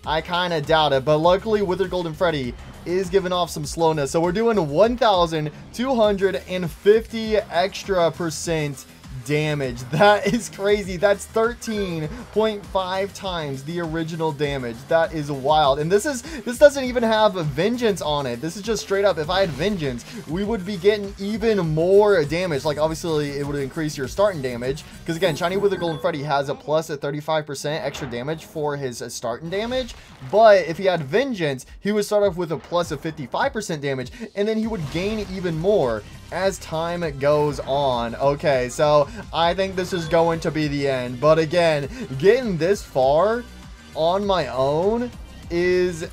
I kind of doubt it, but luckily Withered Golden Freddy is giving off some slowness. So we're doing 1,250 extra % damage. That is crazy. That's 13.5 times the original damage. That is wild. And this doesn't even have vengeance on it. This is just straight up. If I had vengeance, we would be getting even more damage. Like, obviously it would increase your starting damage, because again, Shiny Withered Golden Freddy has a plus at 35% extra damage for his starting damage. But if he had vengeance, he would start off with a plus of 55% damage, and then he would gain even more as time goes on. Okay, so I think this is going to be the end. But again, getting this far on my own is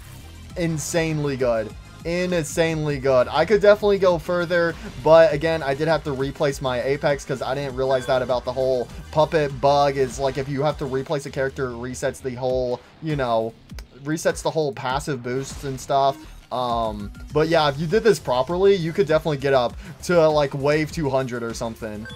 insanely good. Insanely good. I could definitely go further, but again, I did have to replace my Apex because I didn't realize that about the whole puppet bug. Is like, if you have to replace a character, it resets the whole, you know, resets the whole passive boosts and stuff. But yeah, if you did this properly, you could definitely get up to like wave 200 or something.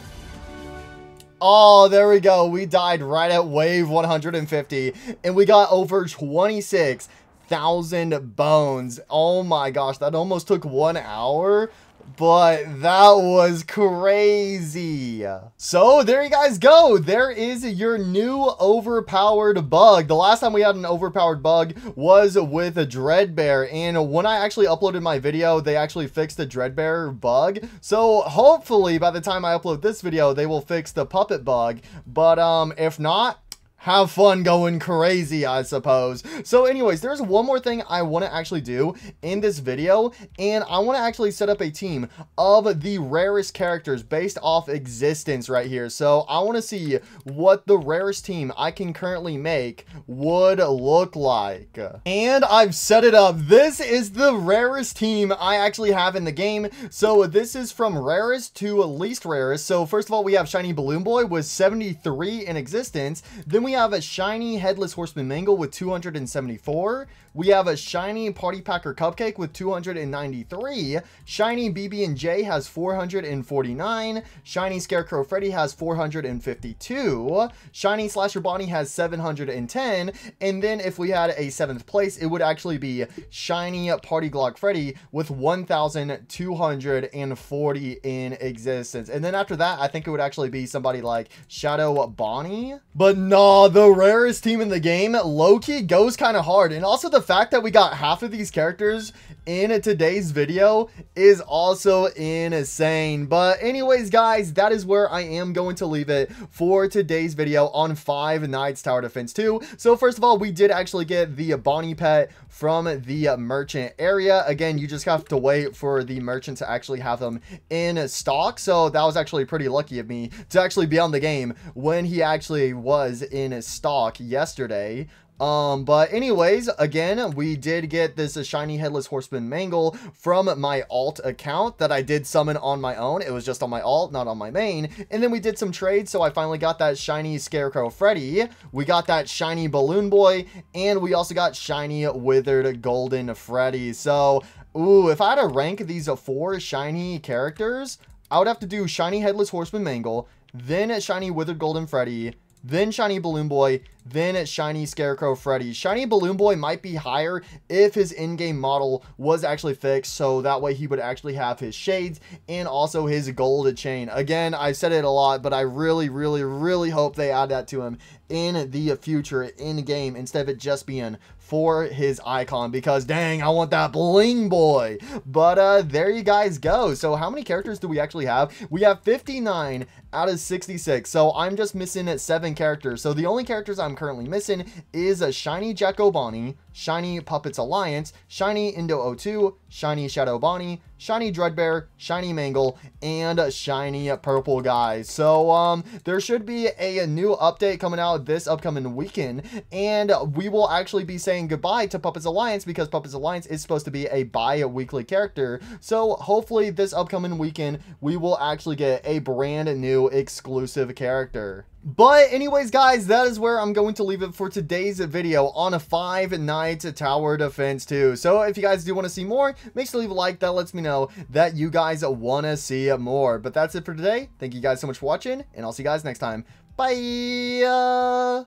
Oh, there we go. We died right at wave 150 and we got over 26,000 bones. Oh my gosh, that almost took 1 hour. But that was crazy. So there you guys go. There is your new overpowered bug. The last time we had an overpowered bug was with a Dreadbear, and when I actually uploaded my video, they actually fixed the Dreadbear bug. So hopefully by the time I upload this video, they will fix the puppet bug. But if not, have fun going crazy, I suppose. So anyways, there's one more thing I want to actually do in this video, and I want to actually set up a team of the rarest characters based off existence right here. So I want to see what the rarest team I can currently make would look like. And I've set it up. This is the rarest team I actually have in the game. So this is from rarest to least rarest. So first of all, we have Shiny Balloon Boy with 73 in existence. Then we have a Shiny Headless Horseman Mangle with 274. We have a Shiny Party Packer Cupcake with 293. Shiny BB&J has 449. Shiny Scarecrow Freddy has 452. Shiny Slasher Bonnie has 710. And then if we had a 7th place, it would actually be Shiny Party Glock Freddy with 1,240 in existence. And then after that, I think it would actually be somebody like Shadow Bonnie. But no, the rarest team in the game, low-key goes kind of hard. And also the fact that we got half of these characters in today's video is also insane. But anyways, guys, that is where I am going to leave it for today's video on Five Nights Tower Defense 2. So first of all, we did actually get the Bonnie pet from the merchant area. Again, you just have to wait for the merchant to actually have them in stock. So that was actually pretty lucky of me to actually be on the game when he actually was in stock yesterday. But anyways, again, we did get this Shiny Headless Horseman Mangle from my alt account that I did summon on my own. It was just on my alt, not on my main. And then we did some trades, so I finally got that Shiny Scarecrow Freddy. We got that Shiny Balloon Boy, and we also got Shiny Withered Golden Freddy. So Ooh, if I had to rank these 4 shiny characters, I would have to do shiny Headless Horseman Mangle, then shiny Withered Golden Freddy, then shiny Balloon Boy, then shiny Scarecrow Freddy. Shiny Balloon Boy might be higher if his in-game model was actually fixed, so that way he would actually have his shades and also his gold chain. Again, I said it a lot, but I really hope they add that to him in the future in-game instead of it just being for his icon, because dang, I want that bling boy. But there you guys go. So how many characters do we actually have? We have 59 out of 66, so I'm just missing 7 characters. So the only characters I'm currently missing is a shiny Jacko Bonnie, shiny Puppets Alliance, shiny Indo02, shiny Shadow Bonnie, shiny Dreadbear, shiny Mangle, and shiny Purple Guy. So there should be a new update coming out this upcoming weekend, and we will actually be saying goodbye to Puppets Alliance because Puppets Alliance is supposed to be a bi-weekly character. So hopefully this upcoming weekend we will actually get a brand new exclusive character. But anyways, guys, that is where I'm going to leave it for today's video on a Five Nights Tower Defense 2. So if you guys do want to see more, make sure to leave a like. That lets me know that you guys want to see more. But that's it for today. Thank you guys so much for watching, and I'll see you guys next time. Bye!